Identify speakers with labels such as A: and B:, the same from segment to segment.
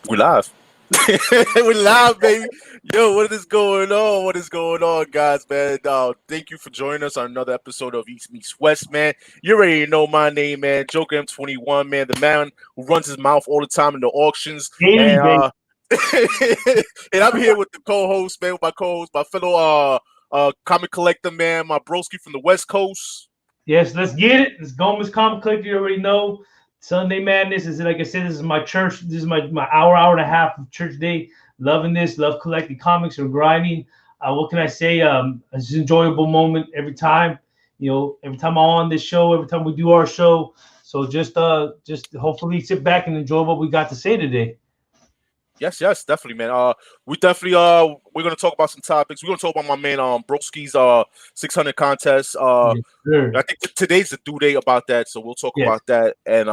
A: We live. We live, baby. Yo, what is going on? What is going on, guys, man? Thank you for joining us on another episode of East Meets West, man. You already know my name, man. Joker M21, man. The man who runs his mouth all the time in the auctions. And and I'm here with the co-host, man, with my co-host, my fellow comic collector, man, my broski from the West Coast.
B: Yes, let's get it. It's Gomez Comic Collector. You already know. Sunday Madness is, like I said, this is my church. This is my hour and a half of church day. Loving this, love collecting comics or grinding. What can I say? It's an enjoyable moment every time. You know, every time I'm on this show, every time we do our show. So just hopefully sit back and enjoy what we got to say today.
A: Yes, definitely, man. We're gonna talk about some topics. We're gonna talk about my man Broski's 600 contest.
B: Yes,
A: I think today's the due date about that, so we'll talk about that. And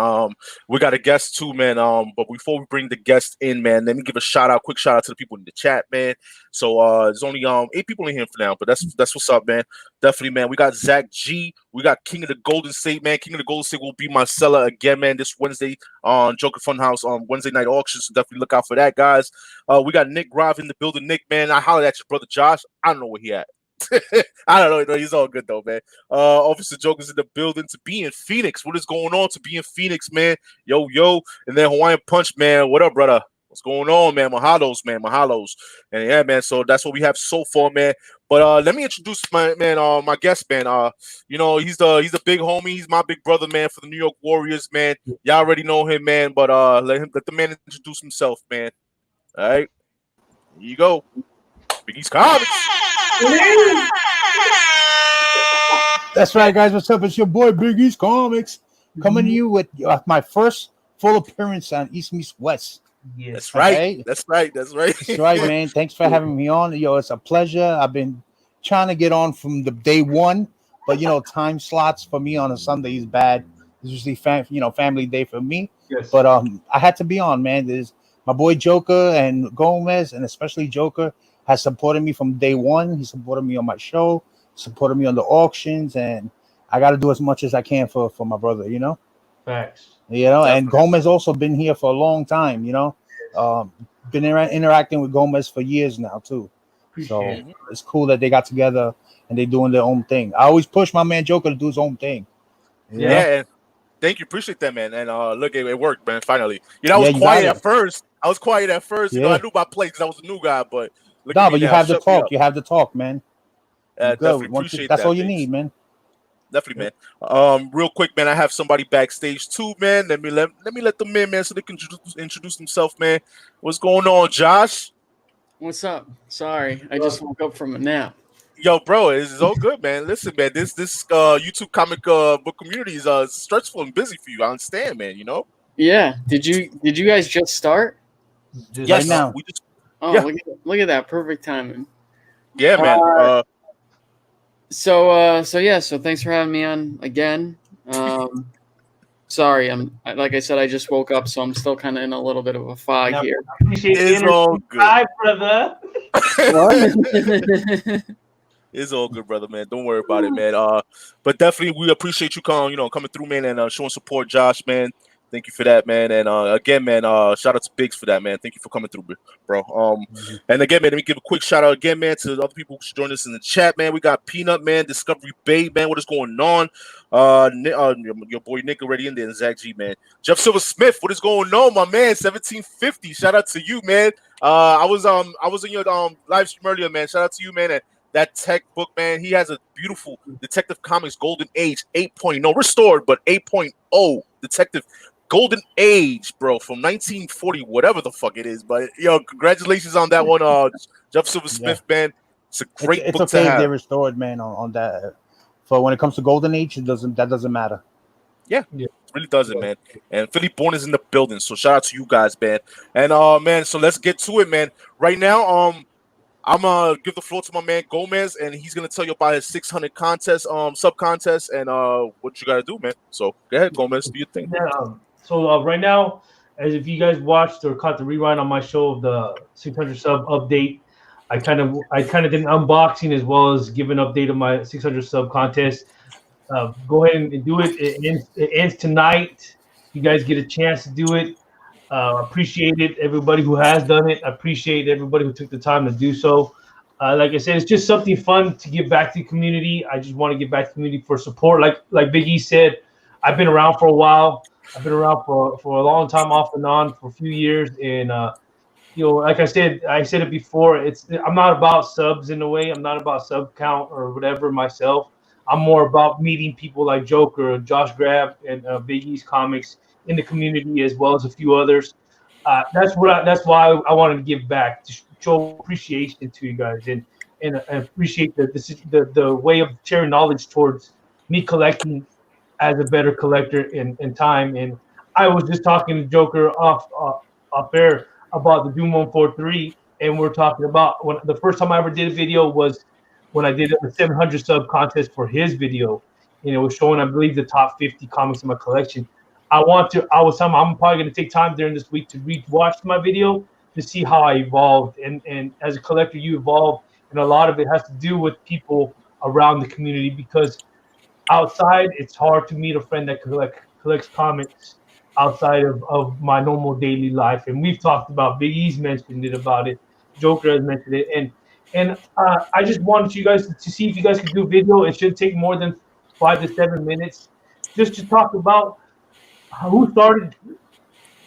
A: we got a guest too, man. But before we bring the guest in, man, let me give a quick shout out to the people in the chat, man. So there's only 8 people in here for now, but that's what's up, man. Definitely, man. We got Zach G. We got King of the Golden State, man. King of the Golden State will be my seller again, man, this Wednesday on Joker Funhouse on Wednesday night auction. So definitely look out for that, guys. We got Nick Grav in the building. Nick, man, I hollered at your brother Josh. I don't know where he at. I don't know. No, he's all good though, man. Officer Joker's in the building. To be in Phoenix. What is going on? To be in Phoenix, man. Yo. And then Hawaiian Punch, man. What up, brother? What's going on, man? Mahalos, man. Mahalos. And yeah, man. So that's what we have so far, man. But let me introduce my man, my guest, man. You know, he's the big homie. He's my big brother, man, for the New York Warriors, man. Y'all already know him, man. But let the man introduce himself, man. All right. Here you go. Bigeez Comics.
C: That's right, guys. What's up? It's your boy Bigeez Comics coming to you with my first full appearance on East Meets West.
B: Yes.
A: That's right.
C: Okay?
A: That's right.
C: That's right, man. Thanks for having me on. Yo, it's a pleasure. I've been trying to get on from the day one, but you know, time slots for me on a Sunday is bad. It's usually family day for me.
B: Yes.
C: But I had to be on, man. There's my boy Joker and Gomez, and especially Joker has supported me from day one. He supported me on my show, supported me on the auctions, and I got to do as much as I can for my brother, you know?
B: Facts.
C: You know, and Gomez also been here for a long time, you know? Been interacting with Gomez for years now, too.
B: Appreciate
C: it. It's cool that they got together and they doing their own thing. I always push my man Joker to do his own thing.
A: Yeah, thank you. Appreciate that, man. And look, it worked, man, finally. You know, I was quiet at first. You know, I knew my place because I was a new guy, but...
C: but you have to talk. You have to talk, man.
A: Definitely appreciate
C: that's
A: that,
C: all you need, man.
A: Definitely, man. Real quick, man. I have somebody backstage too, man. Let me let them in, man, so they can introduce themselves, man. What's going on, Josh?
D: What's up? Sorry, I just woke up from a nap.
A: Yo, bro, it's all good, man. Listen, man, this YouTube comic book community is stressful and busy for you. I understand, man. You know.
D: Yeah. Did you guys just start?
A: Yes.
C: Right now.
A: We just.
D: Oh,
A: Yeah.
D: Look at that. Perfect timing.
A: Yeah, man.
D: So thanks for having me on again. Sorry, like I said, I just woke up, so I'm still kind of in a little bit of a fog here.
B: Appreciate
A: It's all good.
B: Hi, brother.
A: It's all good, brother, man. Don't worry about it, man. But definitely we appreciate you coming through, man, and showing support, Josh, man. Thank you for that, man. And again, man, shout out to Biggs for that, man. Thank you for coming through, bro. And again, man, let me give a quick shout out again, man, to the other people who joined us in the chat, man. We got Peanut, man, Discovery Bay, man. What is going on? Your boy Nick already in there, and Zach G, man. Jeff Silver Smith, what is going on, my man? 1750. Shout out to you, man. I was in your live stream earlier, man. Shout out to you, man. And that tech book, man. He has a beautiful Detective Comics Golden Age 8.0 restored, but 8.0 Detective Golden Age, bro, from 1940, whatever the fuck it is. But yo, congratulations on that one, Jeff Silver Smith, man. It's a great book
C: okay
A: to have.
C: If they're restored, man, on that. For when it comes to Golden Age, that doesn't matter.
A: Yeah, it really doesn't, man. And Philly Born is in the building, so shout out to you guys, man. And man, so let's get to it, man. Right now, I'm gonna give the floor to my man Gomez, and he's gonna tell you about his 600 contest, sub contest, and what you gotta do, man. So go ahead, Gomez, do your thing.
B: Yeah, so right now, as if you guys watched or caught the rewind on my show of the 600 sub update, I kind of did an unboxing as well as give an update of my 600 sub contest. Go ahead and do it. It ends tonight. You guys get a chance to do it. Appreciated everybody who has done it. I appreciate everybody who took the time to do so. Like I said, it's just something fun to give back to the community. I just want to give back to the community for support. Like Bigeez said, I've been around for a while. I've been around for a long time, off and on, for a few years. And like I said it before. I'm not about subs in a way. I'm not about sub count or whatever myself. I'm more about meeting people like Joker, Josh Grav, and Bigeez Comics in the community, as well as a few others. That's why I wanted to give back, to show appreciation to you guys, and appreciate the way of sharing knowledge towards me collecting as a better collector in time. And I was just talking to Joker off air about the Doom 143, and we're talking about when the first time I ever did a video was when I did a 700 sub contest for his video, and it was showing, I believe, the top 50 comics in my collection. I was telling him I'm probably going to take time during this week to watch my video to see how I evolved. And as a collector, you evolve, and a lot of it has to do with people around the community, because outside it's hard to meet a friend that collects comics outside of my normal daily life. And we've talked about, Bigeez mentioned it about it, Joker has mentioned it, and I just wanted you guys to see if you guys could do a video. It should take more than 5 to 7 minutes, just to talk about who started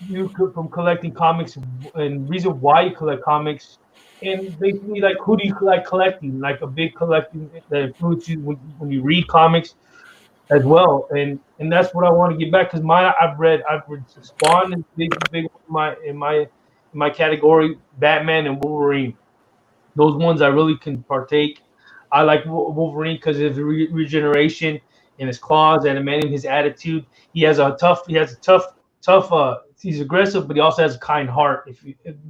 B: you from collecting comics and reason why you collect comics, and basically like who do you like collecting, like a big collecting that influences you when you read comics as well. And that's what I want to get back, because I've read Spawn is big in my category, Batman and Wolverine. Those ones I really can partake. I like Wolverine because of the regeneration in his claws, and his attitude. He's aggressive, but he also has a kind heart. If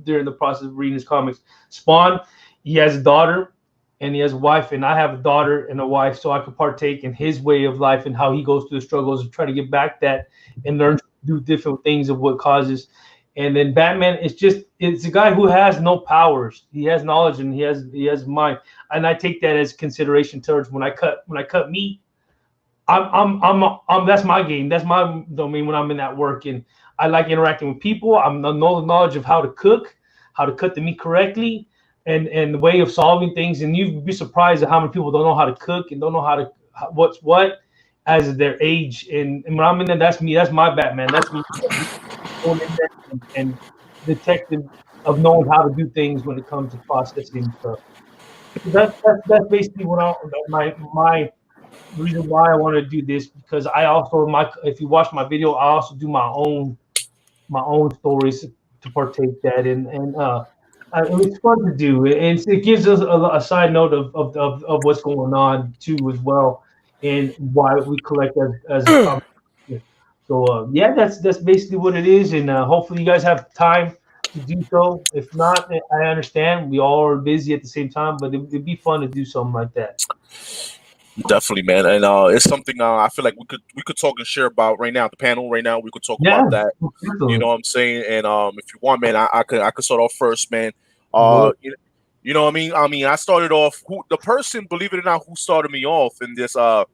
B: during the process of reading his comics, Spawn, he has a daughter and he has a wife, and I have a daughter and a wife, so I could partake in his way of life and how he goes through the struggles of trying to get back that and learn to do different things of what causes. And then Batman, it's a guy who has no powers. He has knowledge and he has mind, and I take that as consideration towards when I cut meat. I'm that's my game. That's my domain when I'm in that work, and I like interacting with people. I know the knowledge of how to cook, how to cut the meat correctly, and the way of solving things. And you'd be surprised at how many people don't know how to cook and don't know what's what as their age. And when I'm in there, that's me. That's my Batman. That's me going in there and detective of knowing how to do things when it comes to processing stuff. That's basically what my reason why I want to do this, because I also if you watch my video, I also do my own stories to partake that, and it's fun to do, and it gives us a side note of what's going on too as well, and why we collect as a comic. So yeah, that's basically what it is, and hopefully you guys have time to do so. If not, I understand. We all are busy at the same time, but it'd be fun to do something like that.
A: Definitely, man, and it's something I feel like we could talk and share about right now. The panel right now, we could talk about that. Definitely. You know what I'm saying? And if you want, man, I could start off first, man. You know what I mean? I started off. The person, believe it or not, who started me off in this comic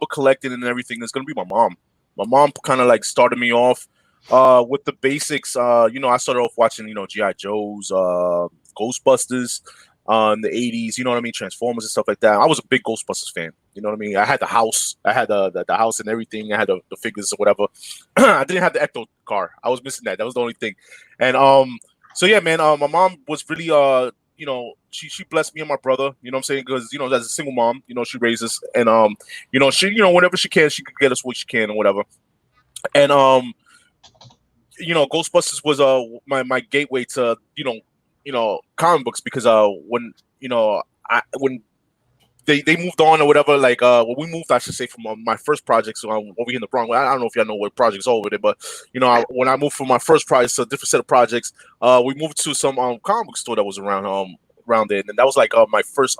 A: book collecting and everything is gonna be my mom. My mom kind of like started me off with the basics. I started off watching G.I. Joe's, Ghostbusters. In the 80s, you know what I mean, Transformers and stuff like that. I was a big Ghostbusters fan. You know what I mean? I had the house. I had the house and everything. I had the figures or whatever. I didn't have the Ecto car. I was missing that. That was the only thing. And so yeah, man. My mom was really she blessed me and my brother. You know what I'm saying? Because as a single mom, she raises and she whenever she can, she could get us what she can or whatever. And Ghostbusters was my gateway to comic books, because when they moved on or whatever, like when we moved, I should say, from my first projects over here in the Bronx. I don't know if y'all know what projects over there, but when I moved from my first project to a different set of projects, we moved to some comic book store that was around there, and that was like my first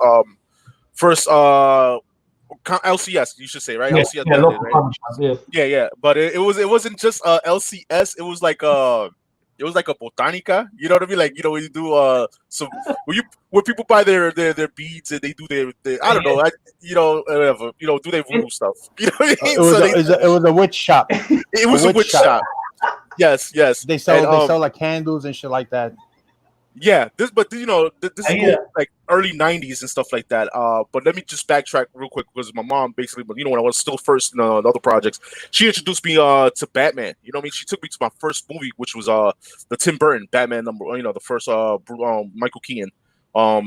A: LCS, you should say, right?
B: Yeah,
A: LCS,
B: right?
A: Yeah. But it wasn't just LCS. It was like a botanica, you know what I mean? Like, when you do where people buy their beads and they do their I don't know, whatever, do their voodoo stuff. You know what I mean?
C: It was a witch shop.
A: It was a witch shop. Yes.
C: They sell like candles and shit like that.
A: Yeah, this is
B: Yeah.
A: going like early '90s and stuff like that. But let me just backtrack real quick because my mom basically, when I was still first in the other projects, she introduced me to Batman. You know what I mean? She took me to my first movie, which was the Tim Burton Batman the first Michael Keaton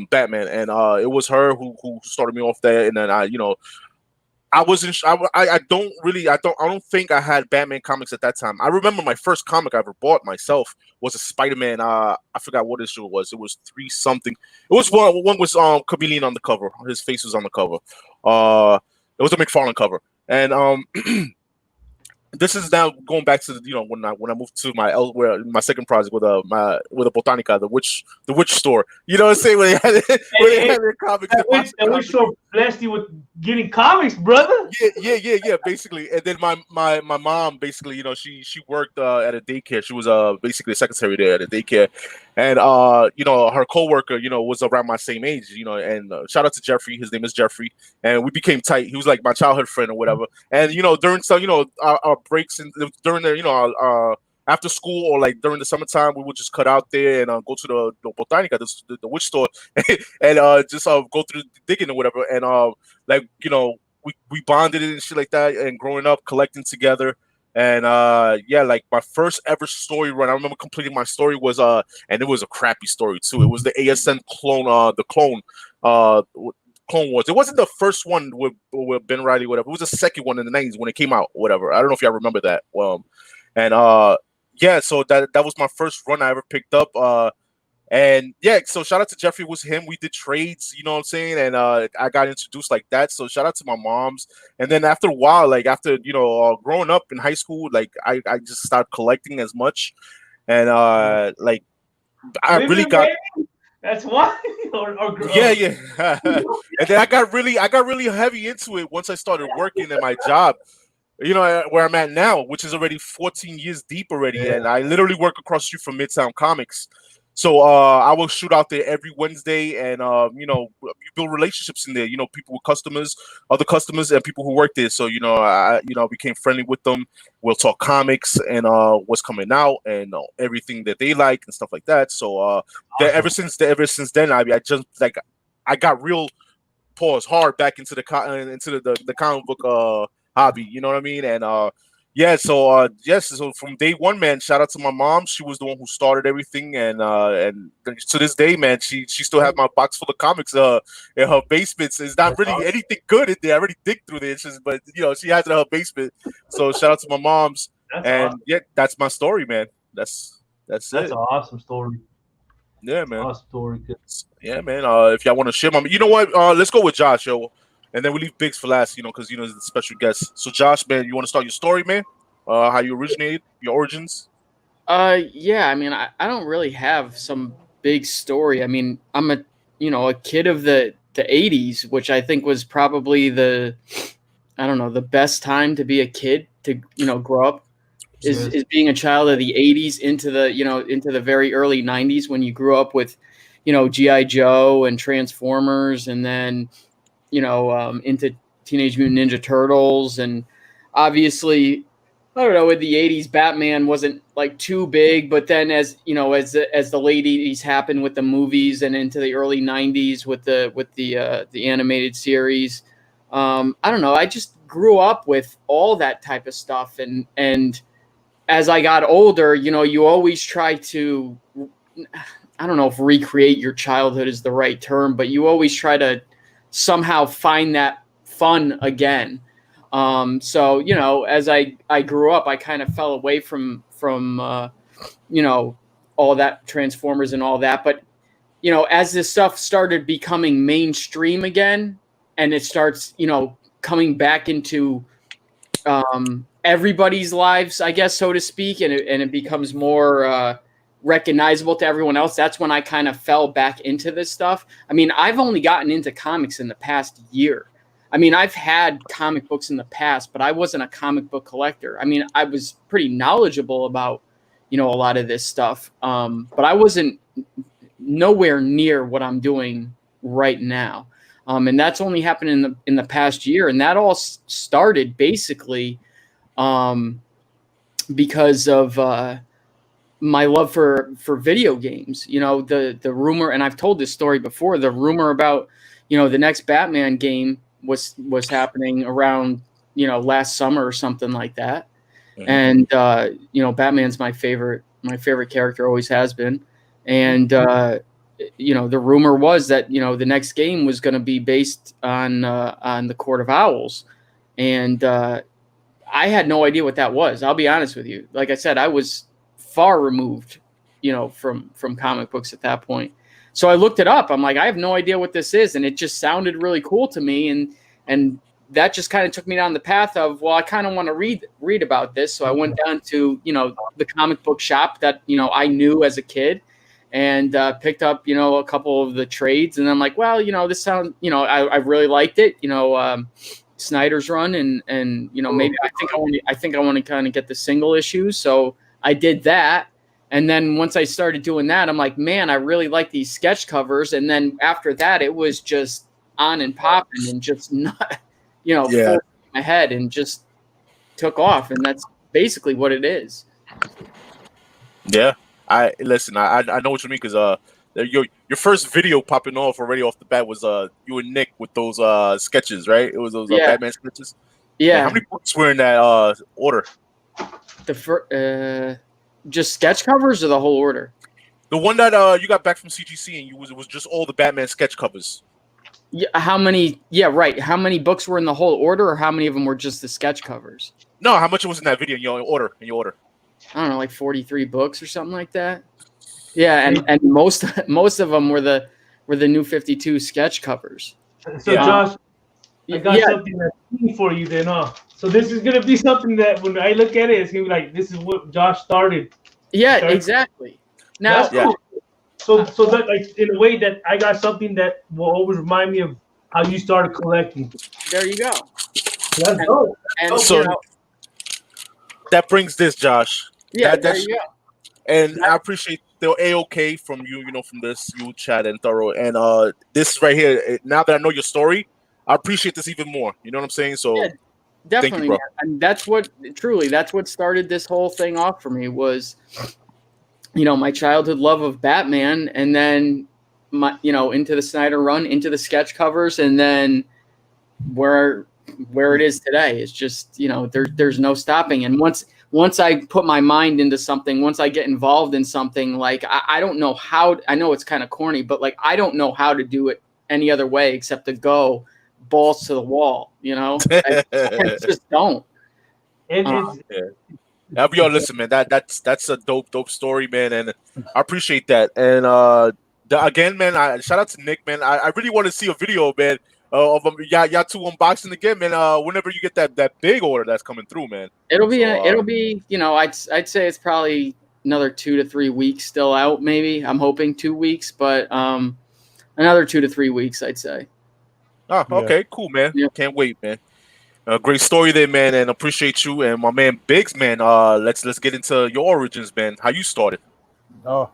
A: Batman, and it was her who started me off there, and then I wasn't. I don't think I had Batman comics at that time. I remember my first comic I ever bought myself was a Spider-Man. I forgot what issue it was. It was 3 something. It was one was Chameleon on the cover. His face was on the cover. It was a McFarlane cover, and this is now going back to when I moved to my second project with a Botanica, the witch store. You know what I'm saying? When they had their comics.
B: That witch store blessed you with getting comics, brother.
A: Yeah. Basically, and then my mom basically, she worked at a daycare. She was basically a secretary there at a daycare, and her coworker was around my same age. And shout out to Jeffrey. His name is Jeffrey, and we became tight. He was like my childhood friend or whatever. And during some our breaks and during the after school or like during the summertime, we would just cut out there and go to the Botanica, the witch store, and just go through digging or whatever. And we bonded and shit like that. And growing up, collecting together. And like my first ever story run, I remember completing my story was and it was a crappy story too. It was the ASN clone, the Clone Wars. It wasn't the first one with Ben Reilly, whatever. It was the second one in the 90s when it came out, whatever. I don't know if y'all remember that. So that was my first run I ever picked up. And yeah, so shout out to Jeffrey, was him. We did trades, you know what I'm saying? And I got introduced like that. So shout out to my moms. And then after a while, like after growing up in high school, like I just started collecting as much. And I really got.
B: That's why.
A: Yeah. And then I got really heavy into it once I started working at my job. Where I'm at now, which is already 14 years deep already, and I literally work across the street from Midtown Comics. So I will shoot out there every Wednesday, and you build relationships in there. People with customers, other customers, and people who work there. So I became friendly with them. We'll talk comics and what's coming out and everything that they like and stuff like that. So awesome. ever since then, I just like I got real hard back into the comic book hobby. You know what I mean? And so from day one, man, shout out to my mom. She was the one who started everything, and to this day, man, she still has my box full of comics in her basement. So it's not really anything good in there. I already dig through there, but she has it in her basement. So shout out to my moms. Awesome. Yeah, that's my story, man. That's it.
B: That's an awesome story.
A: Yeah, man.
B: Awesome story.
A: Yeah, man. If y'all want to share you know what? Let's go with Josh, yo. And then we leave Biggs for last, because he's the special guest. So, Josh, man, you want to start your story, man? How you originated, your origins?
D: Yeah. I mean, I don't really have some big story. I mean, I'm a kid of the 80s, which I think was probably the best time to be a kid to grow up. Is being a child of the 80s into the very early 90s when you grew up with, G.I. Joe and Transformers, and then into Teenage Mutant Ninja Turtles. And obviously, I don't know, in the 80s, Batman wasn't like too big, but then as the late 80s happened with the movies and into the early 90s with the animated series, I don't know, I just grew up with all that type of stuff. And as I got older, you always try to, I don't know if recreate your childhood is the right term, but you always try to somehow find that fun again. So as I grew up, I kind of fell away from all that Transformers and all that. But as this stuff started becoming mainstream again, and it starts coming back into everybody's lives, I guess, so to speak, and it becomes more recognizable to everyone else, that's when I kind of fell back into this stuff. I mean, I've only gotten into comics in the past year. I mean, I've had comic books in the past, but I wasn't a comic book collector. I mean, I was pretty knowledgeable about, a lot of this stuff, but I wasn't nowhere near what I'm doing right now. And that's only happened in the past year. And that all started basically because of my love for video games. You know, the rumor, and I've told this story before, the rumor about, you know, the next Batman game was happening around, you know, last summer or something like that. Mm-hmm. And you know, Batman's my favorite character, always has been. And you know, the rumor was that, you know, the next game was going to be based on the Court of Owls. And I had no idea what that was. I'll be honest with you. Like I said, I was far removed, you know, from comic books at that point. So I looked it up. I'm like, I have no idea what this is. And it just sounded really cool to me. And that just kind of took me down the path of, well, I kind of want to read about this. So I went down to, you know, the comic book shop that, you know, I knew as a kid, and picked up, you know, a couple of the trades. And I'm like, well, you know, this sounds, you know, I really liked it, you know, Snyder's run, and you know, maybe I think I want to kind of get the single issues. So I did that. And then once I started doing that, I'm like, man, I really like these sketch covers. And then after that, it was just on and popping and just not, you know, full my head, and just took off. And that's basically what it is.
A: Yeah. I know what you mean, because your first video popping off already off the bat was you and Nick with those sketches, right? It was those Batman sketches.
D: Yeah.
A: And how many books were in that order?
D: Just sketch covers or the whole order?
A: The one that you got back from CGC, and it was just all the Batman sketch covers.
D: Yeah. How many? Yeah, right. How many books were in the whole order, or how many of them were just the sketch covers?
A: No, how much was in that video in your order?
D: I don't know, like 43 books or something like that. Yeah, and most of them were the New 52 sketch covers.
B: So Josh, I got something that's for you then, huh? So this is gonna be something that when I look at it, it's gonna be like, this is what Josh started.
D: Yeah, exactly. Now,
B: cool. So that, like, in a way, that I got something that will always remind me of how you started collecting.
D: There you go.
B: That's dope.
D: And
A: so
D: you know,
A: that brings this, Josh.
D: Yeah, there you go.
A: And I appreciate the A-OK from you, you know, from this, you, Chad, and Thorough. And this right here, now that I know your story, I appreciate this even more. You know what I'm saying? So
D: yeah, definitely.
A: Thank you, bro.
D: And that's what started this whole thing off for me was, you know, my childhood love of Batman, and then my, you know, into the Snyder run, into the sketch covers, and then where it is today. It's just, you know, there's no stopping. And once I put my mind into something, once I get involved in something, like I don't know how, I know it's kind of corny, but like, I don't know how to do it any other way except to go balls to the wall, you know? I just don't.
A: Yo, listen, man, that's a dope story, man, and I appreciate that. And again, man, shout out to Nick, man. I really want to see a video, man, of y'all two unboxing again, man. Whenever you get that big order that's coming through, man.
D: It'll be, you know, I'd say it's probably another 2 to 3 weeks still out. Maybe I'm hoping 2 weeks, but another 2 to 3 weeks, I'd say.
A: Oh, okay, cool, man. Yeah. Can't wait, man. Great story there, man, and appreciate you. And my man Biggs, man, let's get into your origins, man. How you started?
C: Oh,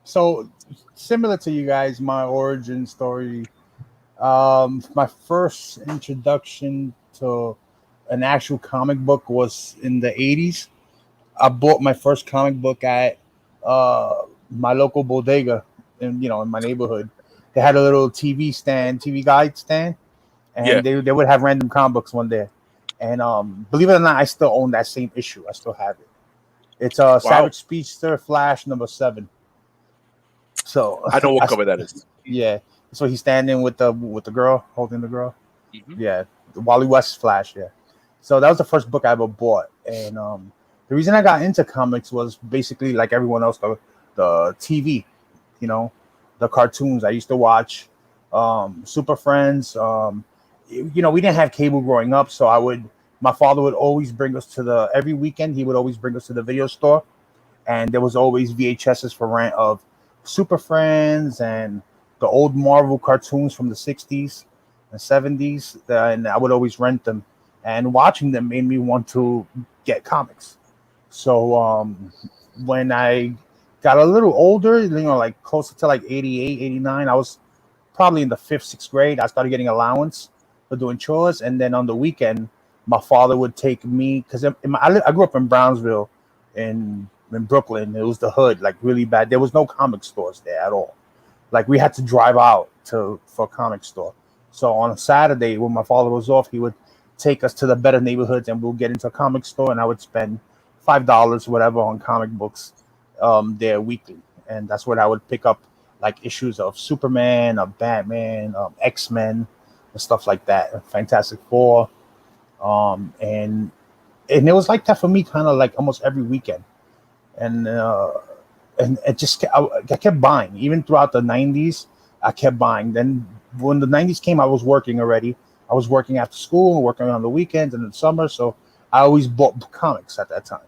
C: so similar to you guys, my origin story. My first introduction to an actual comic book was in the 80s. I bought my first comic book at my local bodega in my neighborhood. They had a little TV guide stand, and they would have random comic books one day. And believe it or not, I still own that same issue. I still have it. It's Savage Speedster Flash #7. So
A: I know what cover that is.
C: Yeah. So he's standing with the girl, holding the girl. Mm-hmm. Yeah, the Wally West Flash. Yeah. So that was the first book I ever bought, and the reason I got into comics was basically like everyone else, the TV, the cartoons. I used to watch Super Friends. We didn't have cable growing up, so my father would always bring us every weekend. He would always bring us to the video store, and there was always VHSs for rent of Super Friends and the old Marvel cartoons from the 60s and 70s, and I would always rent them. And watching them made me want to get comics. So when I got a little older, like closer to like 88, 89, I was probably in the 5th, 6th grade. I started getting allowance for doing chores. And then on the weekend, my father would take me, because I grew up in Brownsville, in Brooklyn. It was the hood, like really bad. There was no comic stores there at all. Like we had to drive out for a comic store. So on a Saturday when my father was off, he would take us to the better neighborhoods, and we'll get into a comic store, and I would spend $5 whatever on comic books there weekly, and that's when I would pick up like issues of Superman, of Batman, X-Men, and stuff like that, Fantastic Four, and it was like that for me, kind of like almost every weekend, and it just I kept buying even throughout the 90s. I kept buying. Then when the 90s came, I was working already. I was working after school and working on the weekends and in the summer, so I always bought comics at that time.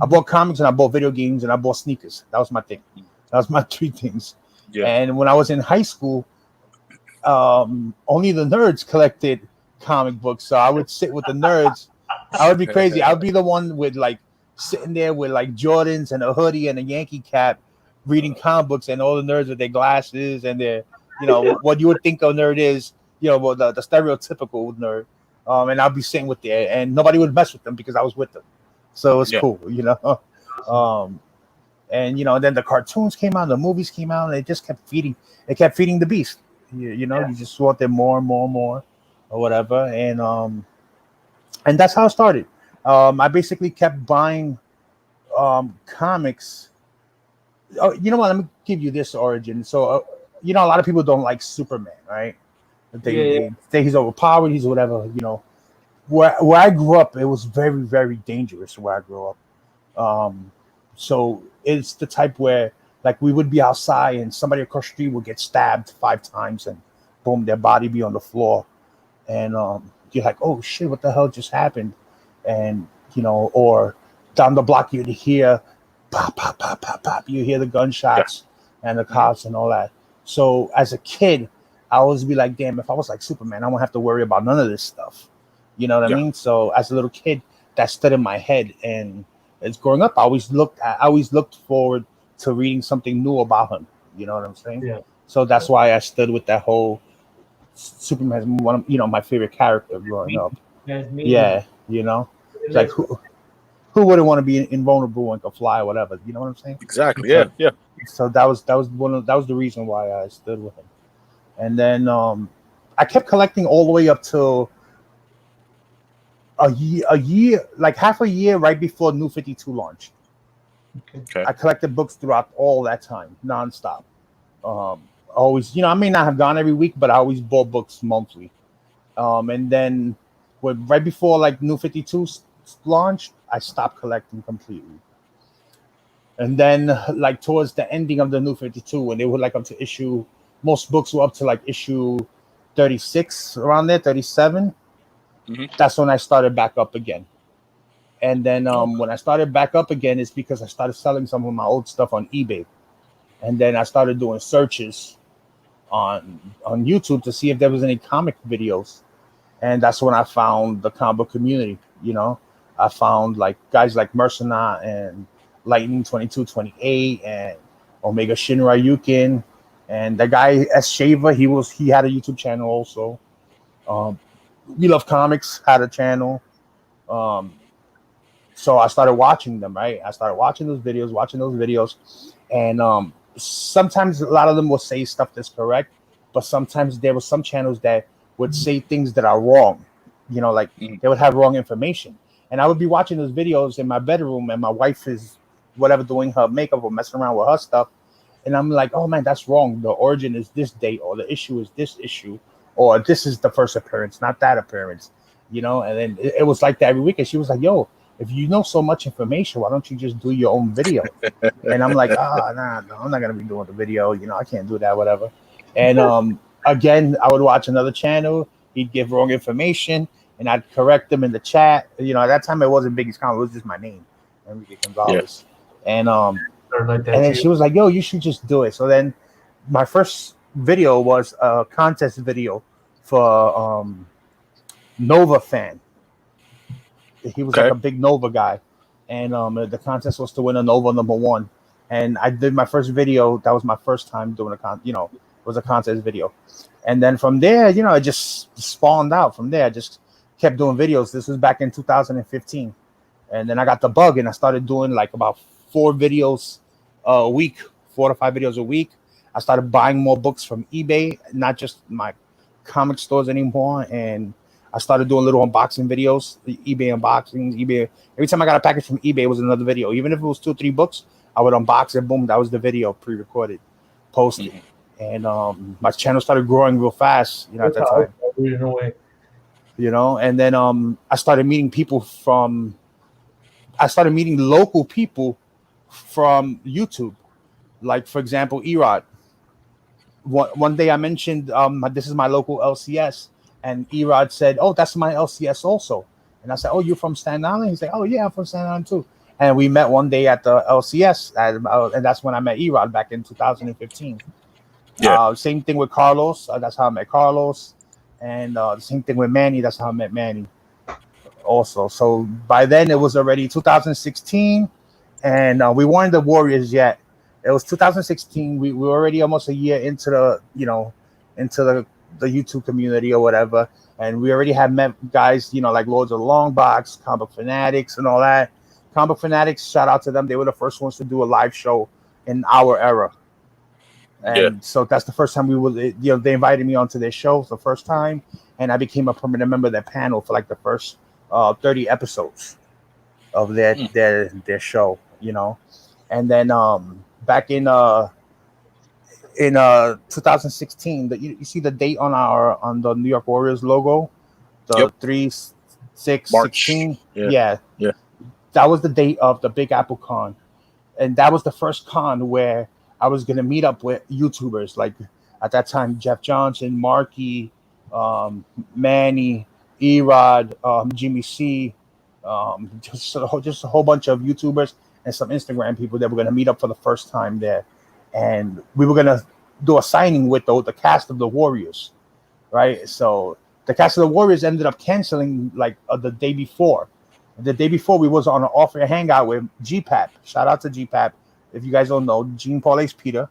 C: I bought comics and I bought video games and I bought sneakers. That was my thing. That was my three things. Yeah. And when I was in high school, only the nerds collected comic books, so I would sit with the nerds. I would be crazy. I would be the one with like sitting there with like Jordans and a hoodie and a Yankee cap, reading comic books, and all the nerds with their glasses and their, what you would think a nerd is, well, the stereotypical nerd. And I'd be sitting with there, and nobody would mess with them because I was with them. So it's cool, and then the cartoons came out, the movies came out, and it just kept feeding. It kept feeding the beast. You just want them more and more and more, or whatever. And that's how it started. I basically kept buying comics. Oh, you know what? Let me give you this origin. So, a lot of people don't like Superman, right? They think he's overpowered. He's whatever. Where I grew up, it was very, very dangerous where I grew up. So it's the type where, like, we would be outside and somebody across the street would get stabbed 5 times and boom, their body be on the floor. And you're like, oh shit, what the hell just happened? And, or down the block you'd hear pop, pop, pop, pop, pop. You hear the gunshots and the cops and all that. So as a kid, I always be like, damn, if I was like Superman, I won't have to worry about none of this stuff. You know what I mean? So as a little kid, that stood in my head. And as growing up, I always looked forward to reading something new about him. You know what I'm saying? Yeah. So that's why I stood with that whole Superman, one of my favorite character growing up. Yeah, it's like who wouldn't want to be invulnerable and can fly or whatever? You know what I'm saying?
A: Exactly. Yeah.
C: So that was the reason why I stood with him. And then I kept collecting all the way up till a year, like half a year right before New 52 launched. Okay. I collected books throughout all that time, nonstop. Always, I may not have gone every week, but I always bought books monthly. And then right before like New 52 launched, I stopped collecting completely. And then like towards the ending of the New 52, when they were like up to most books were up to like issue 36, around there, 37. Mm-hmm. That's when I started back up again. And then when I started back up again, it's because I started selling some of my old stuff on eBay. And then I started doing searches on YouTube to see if there was any comic videos. And that's when I found the comic book community. I found like guys like Mercenary and Lightning 2228 and Omega Shinryuken. And the guy S. Shaver, he had a YouTube channel also. We Love Comics had a channel. So I started watching them, right? I started watching those videos. And sometimes a lot of them will say stuff that's correct, but sometimes there were some channels that would say things that are wrong. They would have wrong information. And I would be watching those videos in my bedroom, and my wife is whatever doing her makeup or messing around with her stuff. And I'm like, oh man, that's wrong. The origin is this date, or the issue is this issue, or this is the first appearance, not that appearance. And then it was like that every week. And she was like, yo, if you know so much information, why don't you just do your own video? And I'm like, nah, I'm not gonna be doing the video. I can't do that, whatever. And again, I would watch another channel. He'd give wrong information, and I'd correct them in the chat. At that time, it wasn't Bigeez Comics. It was just my name, Enrique Gonzalez. Yeah. And then she was like, yo, you should just do it. So then my first video was a contest video for Nova fan. He was like a big Nova guy. And the contest was to win a Nova #1. And I did my first video. That was my first time doing it was a contest video. And then from there, it just spawned out from there. I just kept doing videos. This was back in 2015, and then I got the bug, and I started doing like about 4 videos a week, 4 to 5 videos a week. I started buying more books from eBay, not just my comic stores anymore, and I started doing little unboxing videos, the eBay unboxings, eBay. Every time I got a package from eBay, it was another video. Even if it was 2 or 3 books, I would unbox it. Boom, that was the video, pre-recorded, posted, and my channel started growing real fast. You know, at that time. You know, and then I started meeting local people from YouTube. Like, for example, Erod. One day I mentioned this is my local LCS, and Erod said, "Oh, that's my LCS also." And I said, "Oh, you're from Staten Island?" He said, "Oh yeah, I'm from Staten Island too." And we met one day at the LCS, and that's when I met Erod back in 2015. Yeah. Same thing with Carlos. That's how I met Carlos, and the same thing with Manny. That's how I met Manny also. So by then it was already 2016, and we weren't the Warriors yet. It was 2016. We were already almost a year into the, into the YouTube community or whatever. And we already had met guys, like Lords of the Long Box, Comic Fanatics and all that. Comic Fanatics, shout out to them. They were the first ones to do a live show in our era. And so that's the first time they invited me onto their show the first time. And I became a permanent member of their panel for like the first 30 episodes of their show, And then back in 2016, you see the date on the New York Warriors logo, the 3/6/16. Yeah. That was the date of the Big Apple Con, and that was the first con where I was gonna meet up with YouTubers. Like at that time, Jeff Johnson, Marky, Manny, Erod, Jimmy C, just a whole bunch of YouTubers and some Instagram people that were going to meet up for the first time there. And we were going to do a signing with the cast of the Warriors, right? So the cast of the Warriors ended up canceling like the day before. The day before, we was on an off-air hangout with GPAP. Shout out to GPAP. If you guys don't know, Gene Paul's Peter.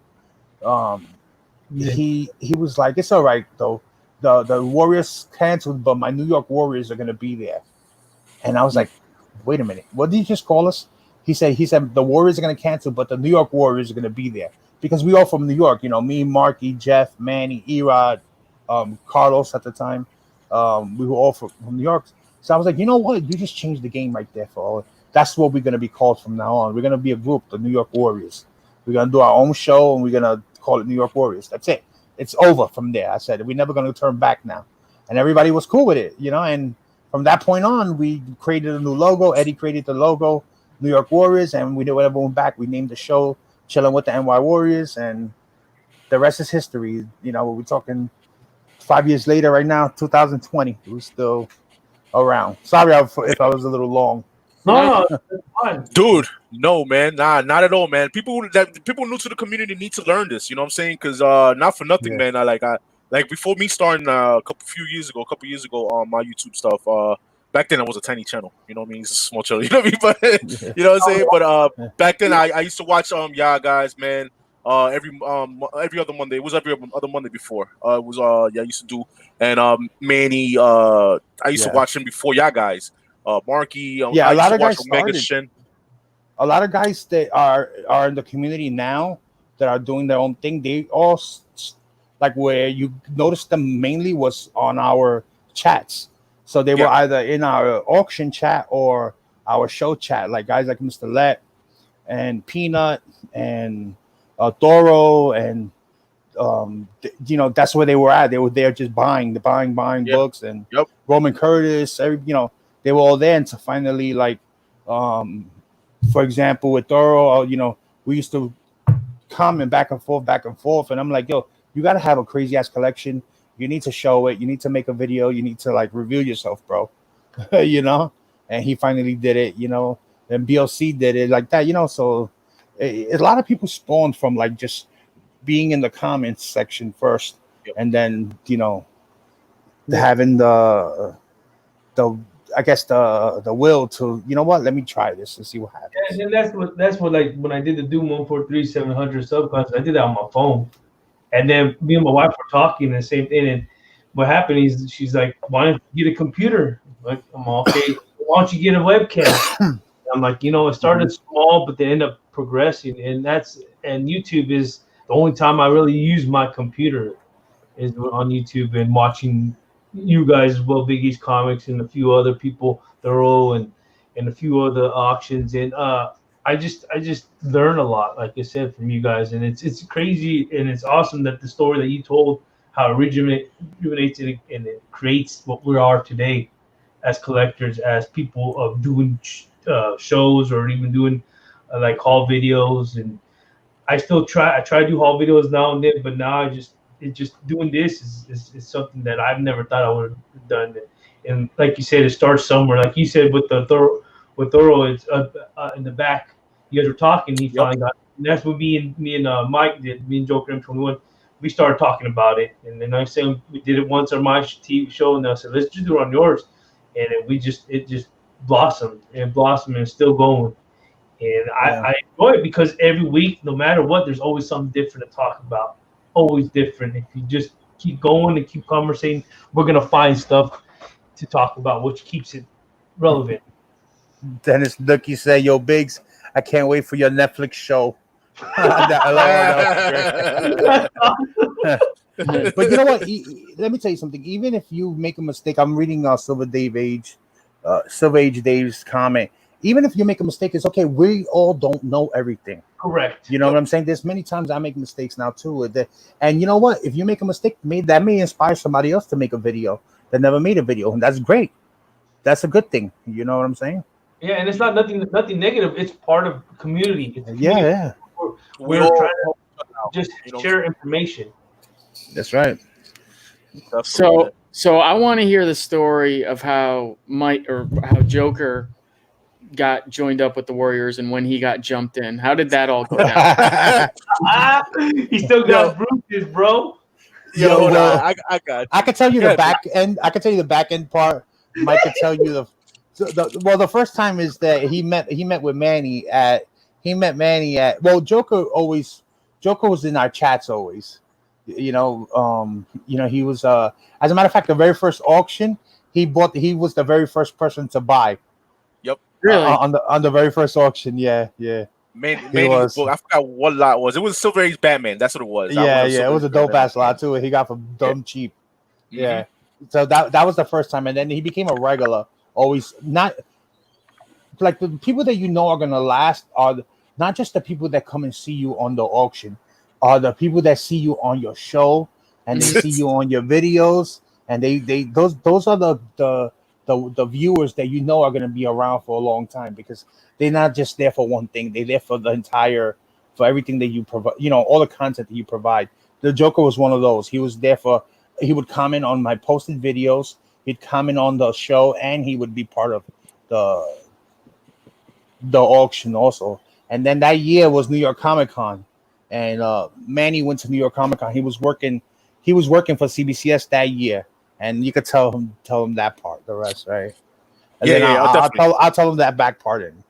C: He was like, it's all right, though. The Warriors canceled, but my New York Warriors are going to be there. And I was like, wait a minute. What did you just call us? He said the Warriors are going to cancel, but the New York Warriors are going to be there because we all from New York. Me, Marky, Jeff, Manny, Erod, Carlos at the time. We were all from New York. So I was like, you know what? You just changed the game right there for all. That's what we're going to be called from now on. We're going to be a group, the New York Warriors. We're going to do our own show, and we're going to call it New York Warriors. That's it. It's over from there. I said, we're never going to turn back now. And everybody was cool with it, and from that point on, we created a new logo. Eddie created the logo, New York Warriors, and we did whatever went back. We named the show Chilling with the NY Warriors, and the rest is history. We're talking 5 years later right now, 2020. We're still around. Sorry if I was a little long.
B: No,
A: dude, no, man, not at all, man. People new to the community need to learn this. You know what I'm saying? Because not for nothing, man. Like before me starting a couple years ago on my YouTube stuff. Back then I was a tiny channel. You know what I mean? It's a small channel. You know what I mean? But you know what I'm saying? But back then I used to watch guys, man. Every other Monday. It was every other Monday before. It was I used to do, and Manny. I used to watch him before guys. Marky.
C: A lot of guys started. A lot of guys that are in the community now that are doing their own thing. They all like where you noticed them mainly was on our chats. So they were either in our auction chat or our show chat. Like guys like Mr. Lett and Peanut and Toro and that's where they were at. They were there just buying books and Roman Curtis. They were all there, and to finally for example, with Toro, we used to comment back and forth, and I'm like, yo, you got to have a crazy ass collection. You need to show it. You need to make a video. You need to reveal yourself, bro. And he finally did it. And BLC did it like that. So a lot of people spawned from just being in the comments section first, and then having the I guess the will to let me try this and see what happens.
B: Yeah, and that's what when I did the Doom 143-700 subclass, I did that on my phone, and then me and my wife were talking and the same thing, and what happened is she's like, why don't you get a computer? Like, I'm okay. Why don't you get a webcam? I'm like, it started small, but they end up progressing, and YouTube is the only time I really use my computer is on YouTube and watching you guys as well, Bigeez Comics and a few other people, Thorough and a few other auctions, and I just learn a lot, like I said, from you guys, and it's crazy and it's awesome that the story that you told, how it rejuvenates and it creates what we are today as collectors, as people of doing shows or even doing like haul videos. And I try to do haul videos now and then, but now it's just doing this is something that I've never thought I would have done. And like you said, it starts somewhere. Like you said with Thorough, it's in the back. You guys were talking. He finally got. And that's what me and Mike did. Me and Joker M21. We started talking about it, and then I said we did it once on my TV show, and I said let's just do it on yours, and it just blossomed and it's still going. And I enjoy it because every week, no matter what, there's always something different to talk about. Always different. If you just keep going and keep conversating, we're gonna find stuff to talk about, which keeps it relevant.
C: Dennis Dookie said, "Yo, Biggs, I can't wait for your Netflix show." But you know what? Let me tell you something. Even if you make a mistake, I'm reading Silver Age Dave's comment. Even if you make a mistake, it's okay. We all don't know everything.
B: Correct.
C: You know what I'm saying? There's many times I make mistakes now too. And you know what? If you make a mistake, that may inspire somebody else to make a video that never made a video, and that's great. That's a good thing. You know what I'm saying?
B: Yeah, and it's not nothing negative. It's part of community. It's community.
C: Yeah.
B: We're trying to just share information.
C: That's right.
D: So I want to hear the story of how Joker got joined up with the Warriors and when he got jumped in. How did that all go down?
B: He still got bruises, bro.
A: I got.
C: I can tell you the back end. I can tell you the back end part. Mike can tell you the first time is that he met with Manny at. Joker was in our chats always. He was as a matter of fact, the very first auction he was the very first person to buy.
A: Yep.
D: Really?
C: On the very first auction, yeah.
A: Manny was. I forgot what lot it was. It was Silver Age Batman. That's what it was.
C: It was a dope ass lot too. He got from dumb cheap. Mm-hmm. Yeah. So that was the first time, and then he became a regular. Always not like the people that are gonna last are not just the people that come and see you on the auction, are the people that see you on your show and they see you on your videos, and those are the viewers that are going to be around for a long time, because they're not just there for one thing. They're there for for everything that you provide, all the content that you provide. The Joker was one of those. He was there he would comment on my posted videos, he'd comment on the show, and he would be part of the auction also. And then that year was New York Comic Con, and Manny went to New York Comic Con. He was working for CBCS that year. And you could tell him that part, the rest, right? And then I'll tell him that back part in.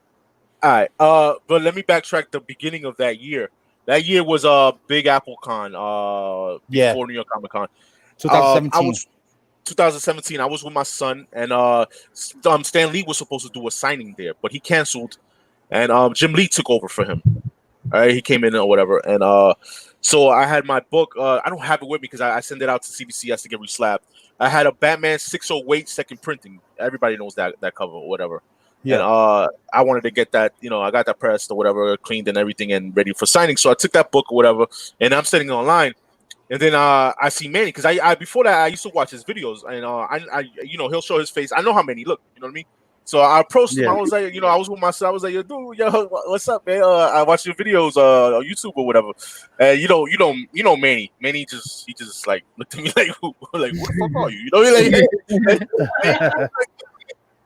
A: All right. But let me backtrack the beginning of that year. That year was Big Apple Con. Before New York Comic Con.
C: 2017.
A: 2017. I was with my son, and Stan Lee was supposed to do a signing there, but he canceled, and Jim Lee took over for him. All right, he came in or whatever, and so I had my book. I don't have it with me because I sent it out to CBCS to get reslapped. I had a Batman 608 second printing. Everybody knows that cover or whatever. Yeah. And I wanted to get that, I got that pressed or whatever, cleaned and everything and ready for signing. So I took that book or whatever, and I'm sitting online. And then I see Manny, because I before that I used to watch his videos, and I he'll show his face. I know how Manny look, you know what I mean? So I approached him. I was like, I was with my son. I was like, yo, dude, what's up, man? I watch your videos on YouTube or whatever. And you know Manny. Manny he just like looked at me like, who the fuck are you? You know,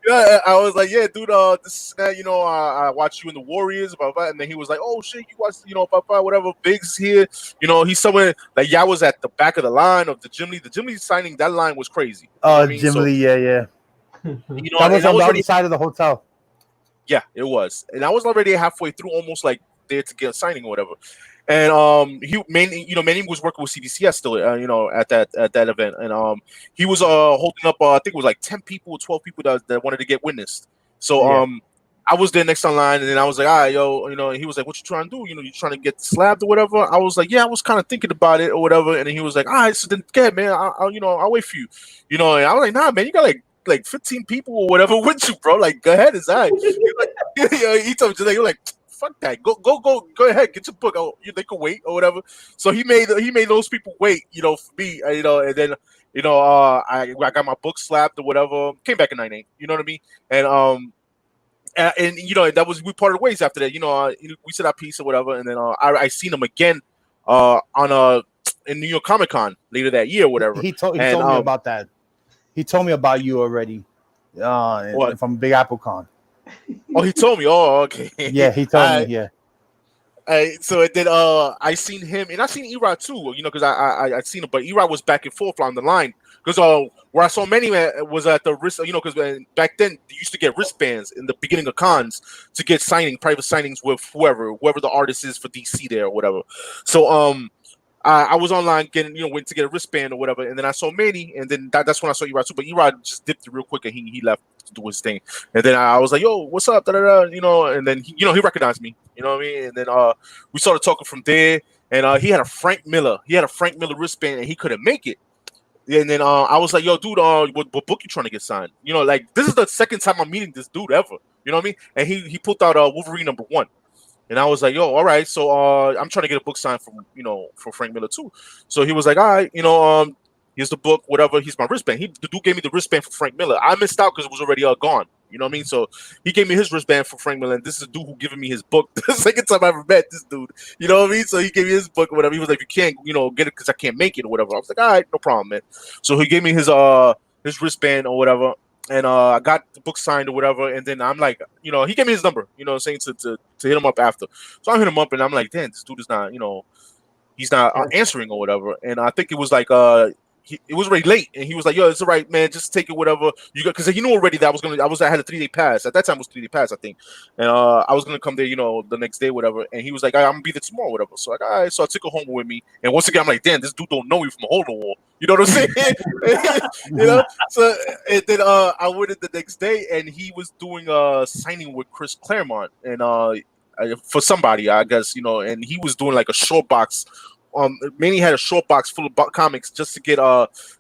A: yeah, I was like, yeah, dude, this I watched you in the Warriors, blah, blah, and then he was like, oh shit, you watched, blah, blah, whatever, Biggs here, he's somewhere like I was at the back of the line of the Jim Lee signing. That line was crazy.
C: Oh, Jim Lee, yeah. That was on the other side of the hotel.
A: Yeah, it was, and I was already halfway through, almost like there to get a signing or whatever. And he mainly, Manny was working with CDCS still, at that event, and he was holding up, I think it was like 10 people or 12 people that wanted to get witnessed. So I was there next online, and then I was like, all right, yo, and he was like, what you trying to do? You trying to get slabbed or whatever? I was like, yeah, I was kind of thinking about it or whatever. And then he was like, all right, so then, yeah, man, I'll wait for you. And I was like, nah, man, you got like 15 people or whatever with you, bro. Like, go ahead, it's all right. He told me, like, fuck that. Go ahead, get your book. Oh, they can wait or whatever. So he made those people wait, for me, and then I got my book slapped or whatever. Came back in '98, you know what I mean? And that was, we parted ways after that. We said our piece or whatever, and then I seen him again in New York Comic Con later that year or whatever.
C: He told me about that. He told me about you already. From Big Apple Con.
A: Oh, he told me. Oh, okay.
C: Yeah, he told me. Yeah.
A: So then I seen him, and I seen Erod too. Because I seen him, but Erod was back and forth on the line. Because where I saw Manny was at the wrist. Because back then they used to get wristbands in the beginning of cons to get private signings with whoever the artist is for DC there or whatever. So I was online getting, went to get a wristband or whatever, and then I saw Manny, and then that's when I saw Erod too. But Erod just dipped it real quick, and he left to do his thing. And then I was like, "Yo, what's up?" And then he recognized me. You know what I mean? And then we started talking from there. And he had a Frank Miller wristband, and he couldn't make it. And then I was like, "Yo, dude, what book you trying to get signed?" Like, this is the second time I'm meeting this dude ever. You know what I mean? And he pulled out Wolverine #1. And I was like, yo, all right. So I'm trying to get a book signed from Frank Miller too. So he was like, all right, here's the book, whatever. He's my wristband. The dude gave me the wristband for Frank Miller. I missed out because it was already gone. You know what I mean? So he gave me his wristband for Frank Miller, and this is a dude who giving me his book. The second time I ever met this dude. You know what I mean? So he gave me his book or whatever. He was like, you can't, get it because I can't make it or whatever. I was like, all right, no problem, man. So he gave me his wristband or whatever. And I got the book signed or whatever, and then I'm like, he gave me his number, saying to hit him up after. So I hit him up, and I'm like, damn, this dude is not, he's not answering or whatever. And I think it was like, it was already late, and he was like, yo, it's all right, man, just take it, whatever you got, because he knew already that I had a 3-day pass. At that time, it was 3-day pass, I think. And I was gonna come there, the next day, whatever. And he was like, I'm gonna be there tomorrow, whatever. So like, all right. So I took it home with me, and once again, I'm like, damn, this dude don't know me from a hole in the wall. You know what I'm saying? So and then I went in the next day, and he was doing a signing with Chris Claremont, and for somebody, I guess, and he was doing like a short box. Manny had a short box full of comics just to get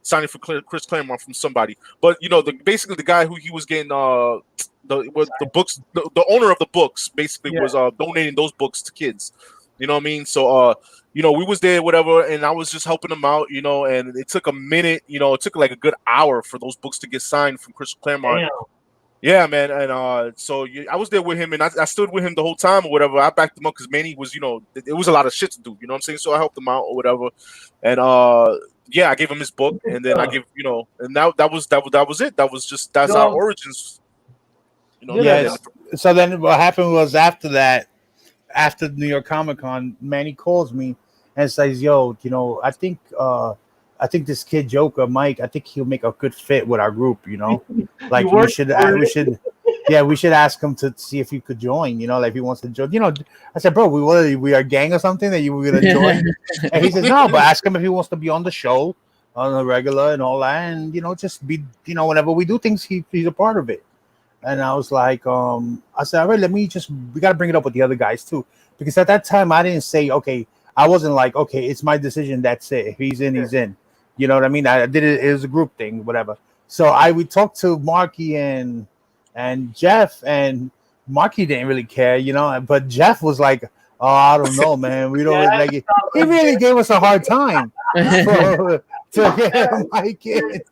A: signing for Chris Claremont from somebody. But basically the guy who he was getting the books, the owner of the books basically was donating those books to kids. You know what I mean? So we was there, whatever, and I was just helping them out, and it took a minute, it took like a good hour for those books to get signed from Chris Claremont. Damn. Yeah, man, and so I was there with him, and I stood with him the whole time or whatever. I backed him up because Manny was, it was a lot of shit to do, you know what I'm saying? So I helped him out or whatever, and I gave him his book, and then I give, and now that was it. That's our origins,
C: Yeah. So then what happened was after that, after New York Comic Con, Manny calls me and says, "Yo, I think this kid Joker, Mike, I think he'll make a good fit with our group, Like we should ask him to see if he could join, like if he wants to join. I said, bro, we are a gang or something that you were gonna join. And he says, no, but ask him if he wants to be on the show on a regular and all that, and just be, whenever we do things, he's a part of it. And I was like, I said, all right, we gotta bring it up with the other guys too. Because at that time I didn't say, okay, I wasn't like, okay, it's my decision, that's it. If he's in, he's in. You know what I mean? I did it. It was a group thing, whatever. So we talked to Marky and Jeff, and Marky didn't really care, But Jeff was like, "Oh, I don't know, man. We don't like it." He really gave us a hard time to get Mike in.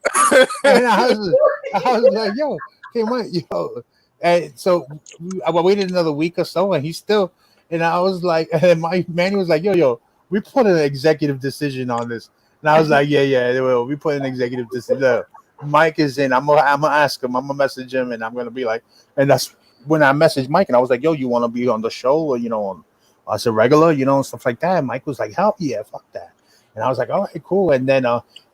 C: And I was like, "Yo, okay, Mike, yo." And so I waited another week or so, and he's still. And I was like, and my man was like, "Yo, we put an executive decision on this." And I was like, yeah, they will. We put an executive decision. Mike is in. I'm gonna ask him. I'm gonna message him, and I'm gonna be like, and that's when I messaged Mike, and I was like, yo, you want to be on the show, or as a regular, and stuff like that. And Mike was like, hell yeah, fuck that. And I was like, all right, cool. And then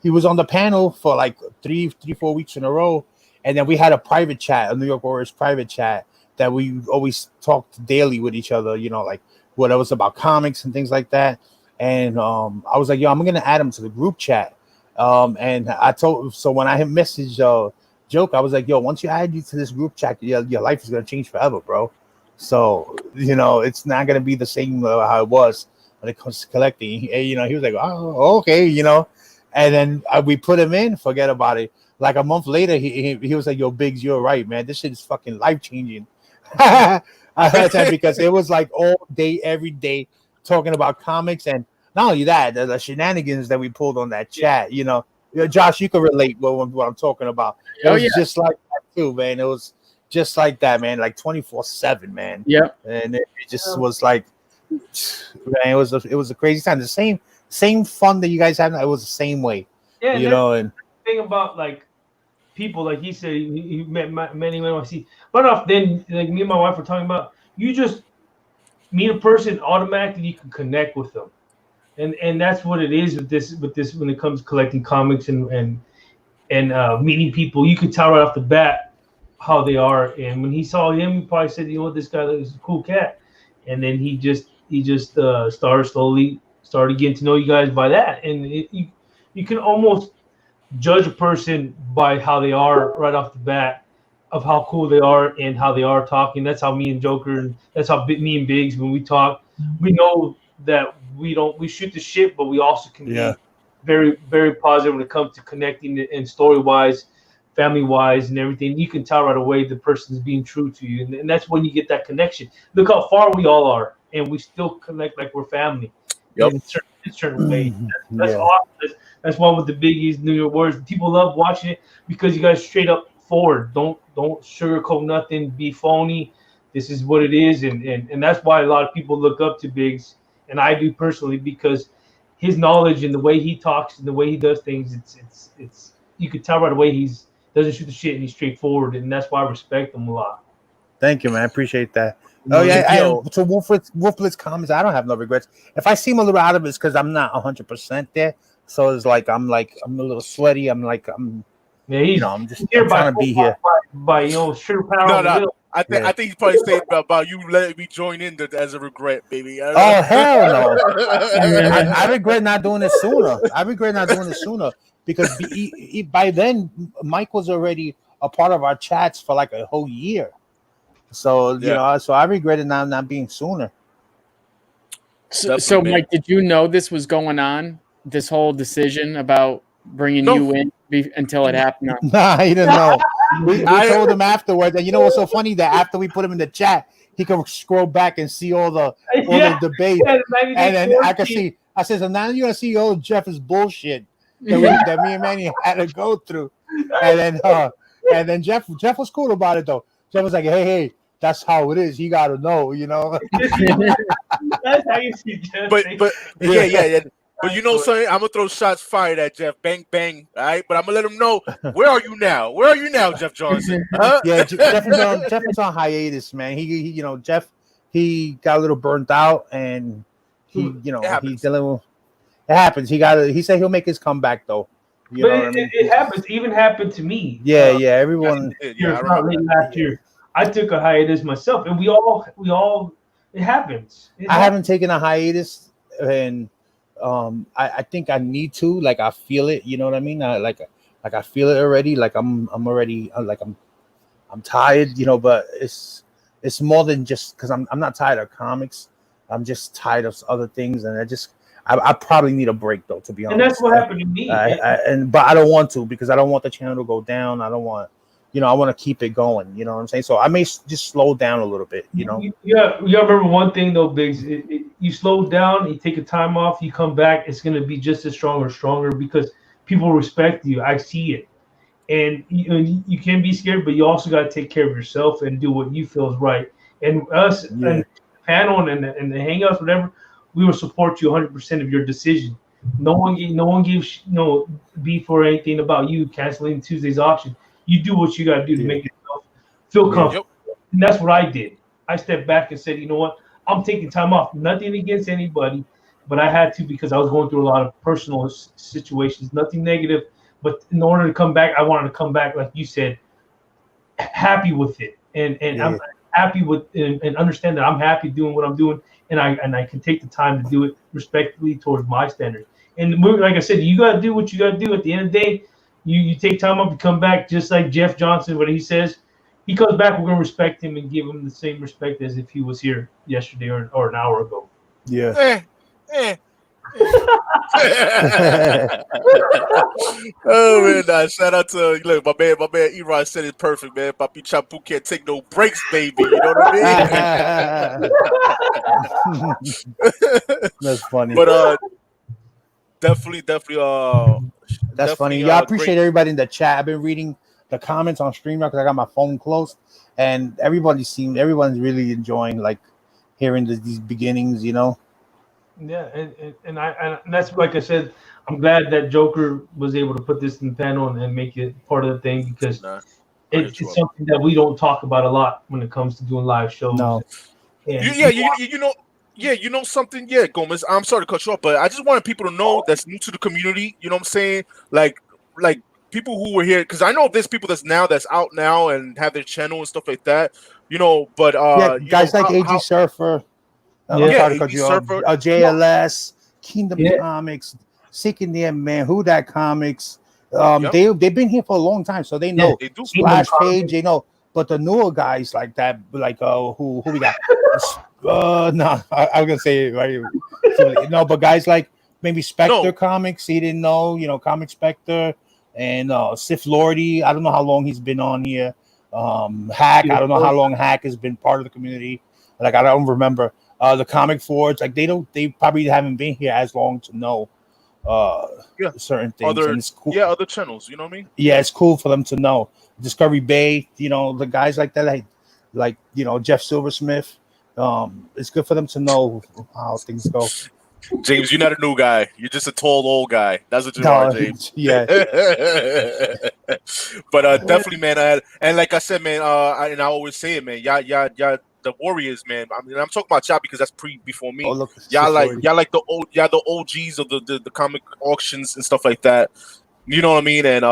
C: he was on the panel for like 3-4 weeks in a row, and then we had a private chat, a New York Warriors private chat that we always talked daily with each other, like what it was about comics and things like that. And I was like, yo, I'm gonna add him to the group chat. And I told, so when I had messaged Joke, I was like, yo, once you add you to this group chat, your life is gonna change forever, bro. So it's not gonna be the same how it was when it comes to collecting. And, he was like, oh, okay, and then we put him in, forget about it. Like a month later, he was like, yo, Biggs, you're right, man. This shit is fucking life changing. Because it was like all day, every day, talking about comics, and not only that, the shenanigans that we pulled on that chat. Josh, you can relate what I'm talking about. It was just like that too, man. It was just like that, man. Like 24/7, man.
D: Yeah.
C: And it just was like, man, it was a crazy time. The same fun that you guys had. It was the same way.
B: Yeah.
C: And
B: the thing about like people, like he said, he met many men I see. But off then, like me and my wife were talking about, you just meet a person, automatically you can connect with them. And that's what it is with this when it comes to collecting comics and meeting people. You could tell right off the bat how they are. And when he saw him, he probably said, this guy is a cool cat. And then he just started getting to know you guys by that. And you can almost judge a person by how they are right off the bat, of how cool they are and how they are talking. That's how me and Joker, that's how me and Biggs, when we talk, we know that we shoot the shit, but we also can be very, very positive when it comes to connecting and story-wise, family-wise, and everything. You can tell right away the person is being true to you, and that's when you get that connection. Look how far we all are, and we still connect like we're family.
A: Yep.
B: In certain ways. That's awesome. That's why with the Bigeez New York Warriors, people love watching it because you guys straight up forward. Don't sugarcoat nothing. Be phony. This is what it is, and that's why a lot of people look up to Biggs, and I do personally, because his knowledge and the way he talks and the way he does things, it's you could tell right away he's doesn't shoot the shit and he's straightforward, and that's why I respect him a lot.
C: Thank you, man. I appreciate that. Oh yeah, to Wolfless Comics, I don't have no regrets. If I seem a little out of it, it's because I'm not 100% there. So it's like I'm a little sweaty. I'm just I'm trying to be here.
B: By Sugar Power.
A: No. I think he's probably saying about you letting me join in as a regret, baby.
C: Oh hell no! I regret not doing it sooner. Because by then Mike was already a part of our chats for like a whole year. So so I regretted not being sooner.
D: So Mike, did you know this was going on? This whole decision about bringing you in until it happened?
C: Nah, he didn't know. We told him afterwards, and what's so funny, that after we put him in the chat, he can scroll back and see all the debate, and then I can see. I said, so now you're gonna see all Jeff's bullshit that me and Manny had to go through, and then Jeff was cool about it though. Jeff was like, hey, that's how it is. You gotta know,
B: That's how you see Jeff.
A: But yeah. But something, I'm gonna throw shots fired at Jeff. Bang, bang. All right, but I'm gonna let him know. Where are you now, Jeff Johnson? Huh?
C: Yeah, Jeff is on hiatus, man. He Jeff, he got a little burnt out, and he's dealing with. It happens. He said he'll make his comeback though.
B: But it happens. It even happened to me.
C: Yeah, everyone.
B: Last year, I took a hiatus myself, and we all. It happens.
C: I haven't taken a hiatus, and I think I need to. Like I feel it. You know what I mean? I feel it already. Like I'm already. I'm tired. But it's more than just because I'm not tired of comics. I'm just tired of other things, and I probably need a break though, to be honest.
B: And that's what happened to me.
C: But I don't want to, because I don't want the channel to go down. I don't want. I want to keep it going. You know what I'm saying? So I may just slow down a little bit.
B: Yeah. You remember one thing though, Biggs. You slow down, you take a time off, you come back. It's gonna be just as strong or stronger because people respect you. I see it, and you can be scared, but you also got to take care of yourself and do what you feel is right. And us and the panel and the hangouts, whatever, we will support you 100% of your decision. No one gives beef or anything about you canceling Tuesday's auction. You do what you got to do to make yourself feel comfortable. Yep. And that's what I did. I stepped back and said, you know what? I'm taking time off. Nothing against anybody, but I had to because I was going through a lot of personal situations. Nothing negative, but in order to come back, I wanted to come back, like you said, happy with it. And happy with and understand that I'm happy doing what I'm doing, and I can take the time to do it respectfully towards my standards. And like I said, you gotta do what you gotta do. At the end of the day, you take time off, you come back, just like Jeff Johnson. What he says, he comes back, we're gonna respect him and give him the same respect as if he was here yesterday or an hour ago.
C: Yeah.
A: Oh man, nah, shout out to look, my man Erod said it perfect, man. Papi Chapu can't take no breaks, baby. You know what I
C: mean? That's funny.
A: But definitely
C: that's
A: definitely,
C: funny. Yeah, I appreciate everybody in the chat. I've been reading the comments on StreamYard because I got my phone closed, and everyone's really enjoying like hearing these beginnings, you know.
B: Yeah, and that's like I said, I'm glad that Joker was able to put this in the panel and make it part of the thing, because it's something that we don't talk about a lot when it comes to doing live shows.
C: No.
A: You know something? Yeah, Gomez. I'm sorry to cut you off, but I just wanted people to know that's new to the community. You know what I'm saying? Like people who were here, because I know there's people that's out now and have their channel and stuff like that. You know, but
C: guys like AG Surfer.
A: Surfer,
C: JLS, Kingdom Comics, Seeking the End Man, Who That Comics. They've been here for a long time, so they know.
A: They do.
C: Splash Page, they know. But the newer guys like that, like who we got? No, I was gonna say it right. No, but guys like maybe Spectre Comics, he didn't know. You know, Comic Spectre and Sif Lordy. I don't know how long he's been on here. Hack. I don't know how long Hack has been part of the community. Like I don't remember. The Comic Forge, like they probably haven't been here as long to know certain things. And it's cool.
A: Yeah, other channels, you know what I mean?
C: Yeah, it's cool for them to know. Discovery Bay, you know, the guys like that, like you know, Jeff Silversmith. It's good for them to know how things go.
A: James, you're not a new guy. You're just a tall old guy. That's what you are, James.
C: Yeah.
A: But definitely, man. And like I said, man, I always say it, man. Y'all. The Warriors, man. I mean, I'm talking about y'all because that's before me. Y'all like the OGs of the comic auctions and stuff like that. You know what I mean? And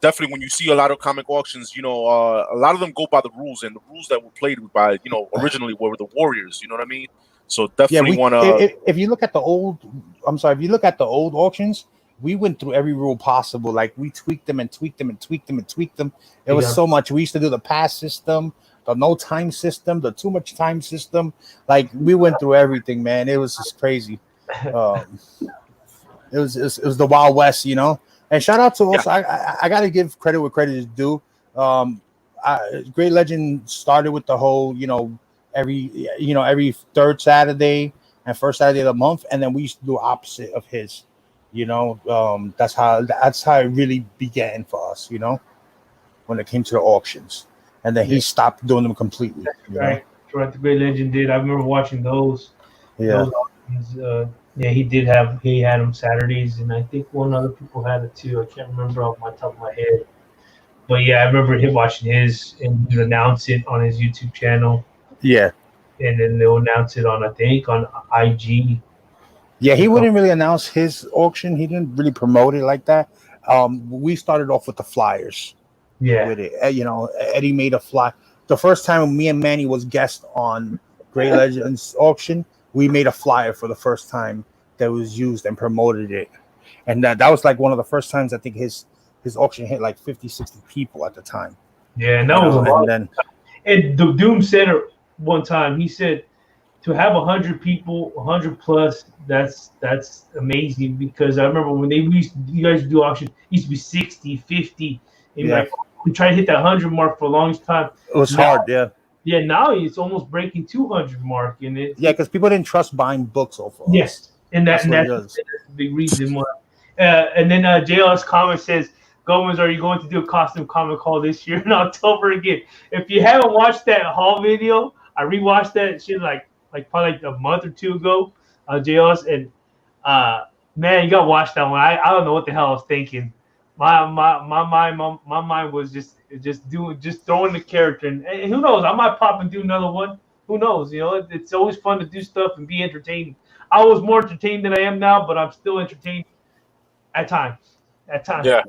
A: definitely when you see a lot of comic auctions, you know, a lot of them go by the rules, and the rules that were played by, you know, originally were the Warriors. You know what I mean? So definitely want to.
C: If you look at the old, if you look at the old auctions, we went through every rule possible. Like we tweaked them and tweaked them and tweaked them and tweaked them. It was so much. We used to do the pass system, the no time system, the too much time system. Like we went through everything, man. It was just crazy. It was the Wild West, you know. And shout out to also, I got to give credit where credit is due. Great Legend started with the whole, every third Saturday and first Saturday of the month, and then we used to do opposite of his. You know, that's how it really began for us. You know, when it came to the auctions. And then he stopped doing them completely.
B: Right. The Great Legend did. I remember watching those.
C: Yeah.
B: Those he had them Saturdays, and I think one other people had it too. I can't remember off my top of my head. But yeah, I remember him watching his, and he'd announce it on his YouTube channel.
C: Yeah.
B: And then they'll announce it on IG.
C: Yeah, he wouldn't really announce his auction. He didn't really promote it like that. We started off with the flyers.
B: Yeah,
C: with it, Eddie made a fly. The first time me and Manny was guest on Great Legends auction, we made a flyer for the first time that was used and promoted it, and that was like one of the first times I think his auction hit like 50-60 people at the time.
B: Yeah, and that was a lot. And the Doom said it one time. He said to have 100 people, 100 plus, that's amazing, because I remember when you guys do auction, it used to be 60, 50. And like we tried to hit that 100 mark for the longest time.
C: It was hard, yeah.
B: Yeah, now it's almost breaking 200 mark, and
C: because people didn't trust buying books off of us.
B: Yes, and that's the big reason why. And then JLS Comics says, Gomez, are you going to do a costume comic haul this year in October again? If you haven't watched that haul video, I rewatched that shit like probably a month or two ago. JLS, and man, you gotta watch that one. I don't know what the hell I was thinking. My mind was just throwing the character, and who knows, I might pop and do another one. Who knows? You know, it's always fun to do stuff and be entertained. I was more entertained than I am now, but I'm still entertained at times.
A: Yeah.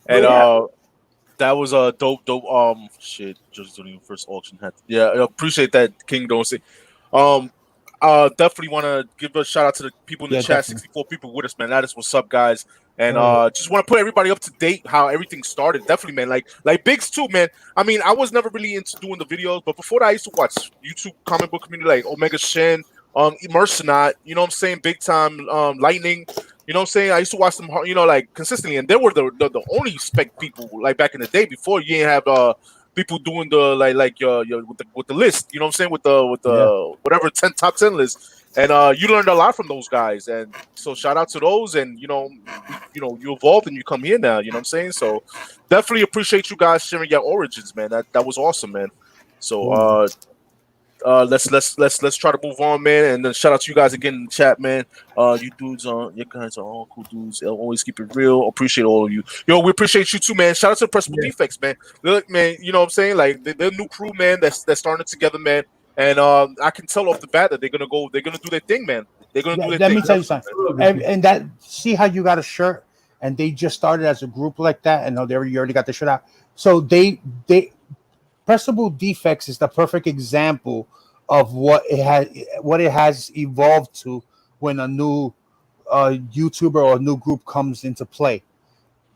A: And That was a dope. Shit, just doing first auction hat. Yeah, I appreciate that, King. Don't say. Um, definitely want to give a shout out to the people in the
C: Yeah,
A: chat.
C: definitely.
A: 64 people with us, man. That is what's up, guys. And
B: Oh,
A: just want to put everybody up to date how everything started. Definitely, man. Like Biggs too, man. I mean, I was never really into doing the videos, but before that, I used to watch YouTube comic book community like Omega Shin, Mercenot. You know what I'm saying? Big time, Lightning. You know what I'm saying? I used to watch them, you know, like consistently, and they were the only spec people like back in the day before you didn't have people doing the like your with the list. You know what I'm saying? With
C: Yeah.
A: the whatever top 10 list, and you learned a lot from those guys. And so shout out to those, and you evolved and you come here now. You know what I'm saying? So definitely appreciate you guys sharing your origins, man. That was awesome, man. So let's try to move on, man. And then shout out to you guys again in the chat, man. You dudes, you guys are all cool dudes. Always keep it real. Appreciate all of you. Yo, we appreciate you too, man. Shout out to Pressable Defects, man. Look, man, you know what I'm saying? Like they're new crew, man. That's starting together, man. And I can tell off the bat that they're gonna do their thing, man. They're gonna do their
C: Let
A: thing.
C: me tell you something. And that, see how you got a shirt, and they just started as a group like that, and you already got the shirt out. So they Pressable Defects is the perfect example of what it has evolved to when a new YouTuber or a new group comes into play.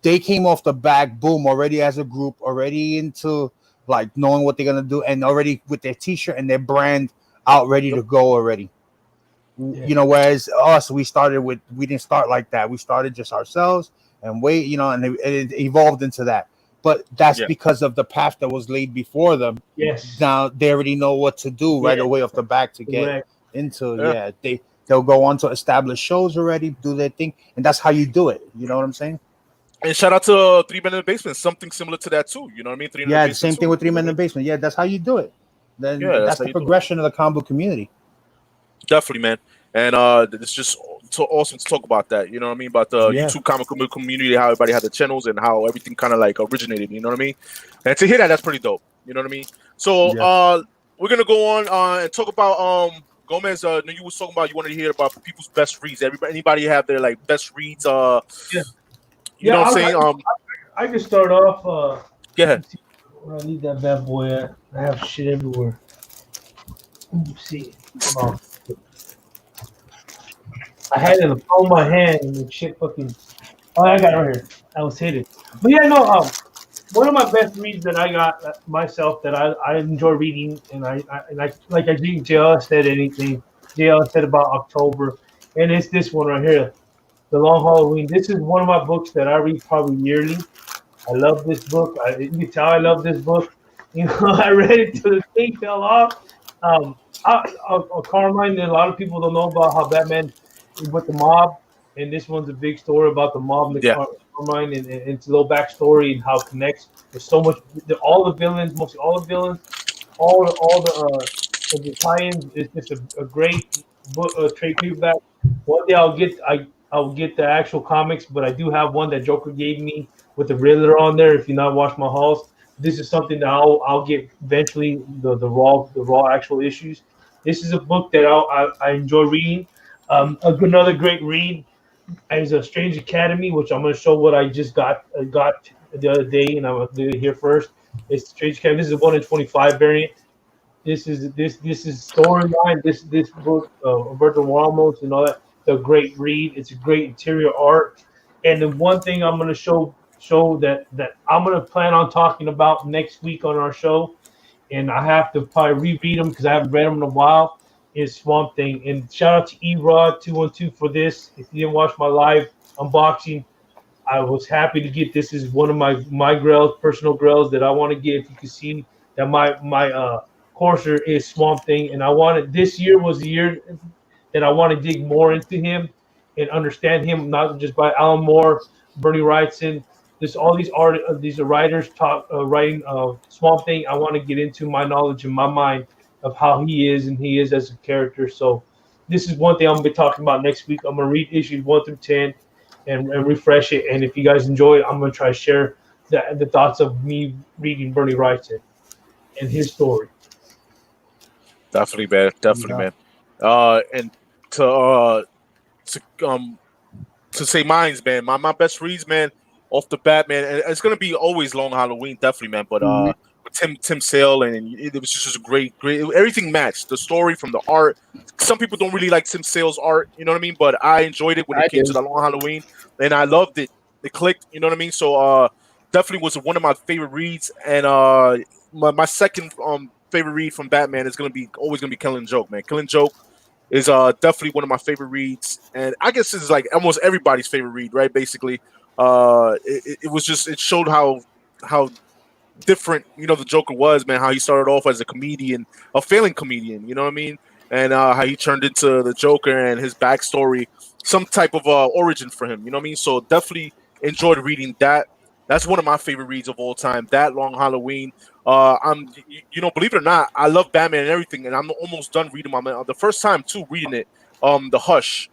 C: They came off the back, boom, already as a group, already into like knowing what they're gonna do, and already with their T-shirt and their brand out, ready to go already. You know, whereas us, we didn't start like that. We started just ourselves and and it evolved into that. But that's because of the path that was laid before them.
B: Yes.
C: Now they already know what to do right away off the back to get into. They'll go on to establish shows already, do their thing, and that's how you do it. You know what I'm saying?
A: And shout out to 3 Men in the Basement, something similar to that too. You know what I mean? 3 Men in the Basement
C: same thing with 3 Men in the Basement. Yeah, that's how you do it. Then that's the progression of the combo community.
A: Definitely, man. And it's just so awesome to talk about that. You know what I mean? About the YouTube comic community, how everybody had the channels and how everything kind of like originated. You know what I mean? And to hear that's pretty dope. You know what I mean? So we're gonna go on and talk about Gomez. You was talking about you wanted to hear about people's best reads. Anybody have their like best reads? You know what I'm saying?
B: I can start off.
A: Go ahead.
B: Where I need that bad boy at? I have shit everywhere. Let's see. Come on. I had it in the palm of my hand and the shit fucking. Oh, I got it right here. I was hidden. But yeah, no. One of my best reads that I got myself that I enjoy reading, and I like I think JL said anything. JL said about October, and it's this one right here, The Long Halloween. This is one of my books that I read probably yearly. I love this book. You can tell I love this book. You know, I read it till the thing fell off. Carmine, and a lot of people don't know about how Batman is with the mob, and this one's a big story about the mob and Carmine, and it's a little backstory and how it connects. There's so much. All the villains, mostly all the villains, all the tie-ins. It's just a great book, trade paperback. One day I'll get the actual comics, but I do have one that Joker gave me with the Riddler on there. If you not watch my hauls, this is something that I'll get eventually, the raw actual issues. This is a book that I enjoy reading. Another great read is a Strange Academy, which I'm going to show what I just got the other day, and I'm going to do it here first. It's Strange Academy. This is a 1 in 25 variant. This is storyline. This book, Roberto Ramos and all that. It's a great read. It's a great interior art. And the one thing I'm going to show that I'm going to plan on talking about next week on our show, and I have to probably reread them because I haven't read them in a while, is Swamp Thing. And shout out to Erod212 for this. If you didn't watch my live unboxing, I was happy to get this. Is one of my grails, personal grails that I want to get. If you can see that my courser is Swamp Thing, and this year was the year that I want to dig more into him and understand him, not just by Alan Moore, Bernie Wrightson. There's all these these writers writing Swamp Thing. I want to get into my knowledge in my mind of how he is as a character. So this is one thing I'm going to be talking about next week. I'm going to read issues 1 through 10 and refresh it. And if you guys enjoy it, I'm going to try to share the thoughts of me reading Bernie Wrightson and his story.
A: Definitely, man. And to say mine's, man, my best reads, man. off the bat, man. And it's gonna be always Long Halloween, definitely, man. But Tim Sale, and it was just a great. Everything matched the story from the art. Some people don't really like Tim Sale's art, you know what I mean? But I enjoyed it when it came to the Long Halloween, and I loved it. It clicked, you know what I mean? So definitely was one of my favorite reads, and my second favorite read from Batman is always gonna be Killing Joke, man. Killing Joke is definitely one of my favorite reads, and I guess it's like almost everybody's favorite read, right? Basically, it showed how different, the Joker was, man. How he started off as a comedian, a failing comedian, you know what I mean, and how he turned into the Joker and his backstory, some type of origin for him, you know what I mean. So definitely enjoyed reading that. That's one of my favorite reads of all time. That Long Halloween. Believe it or not, I love Batman and everything, and I'm almost done reading the first time too reading it. The Hush,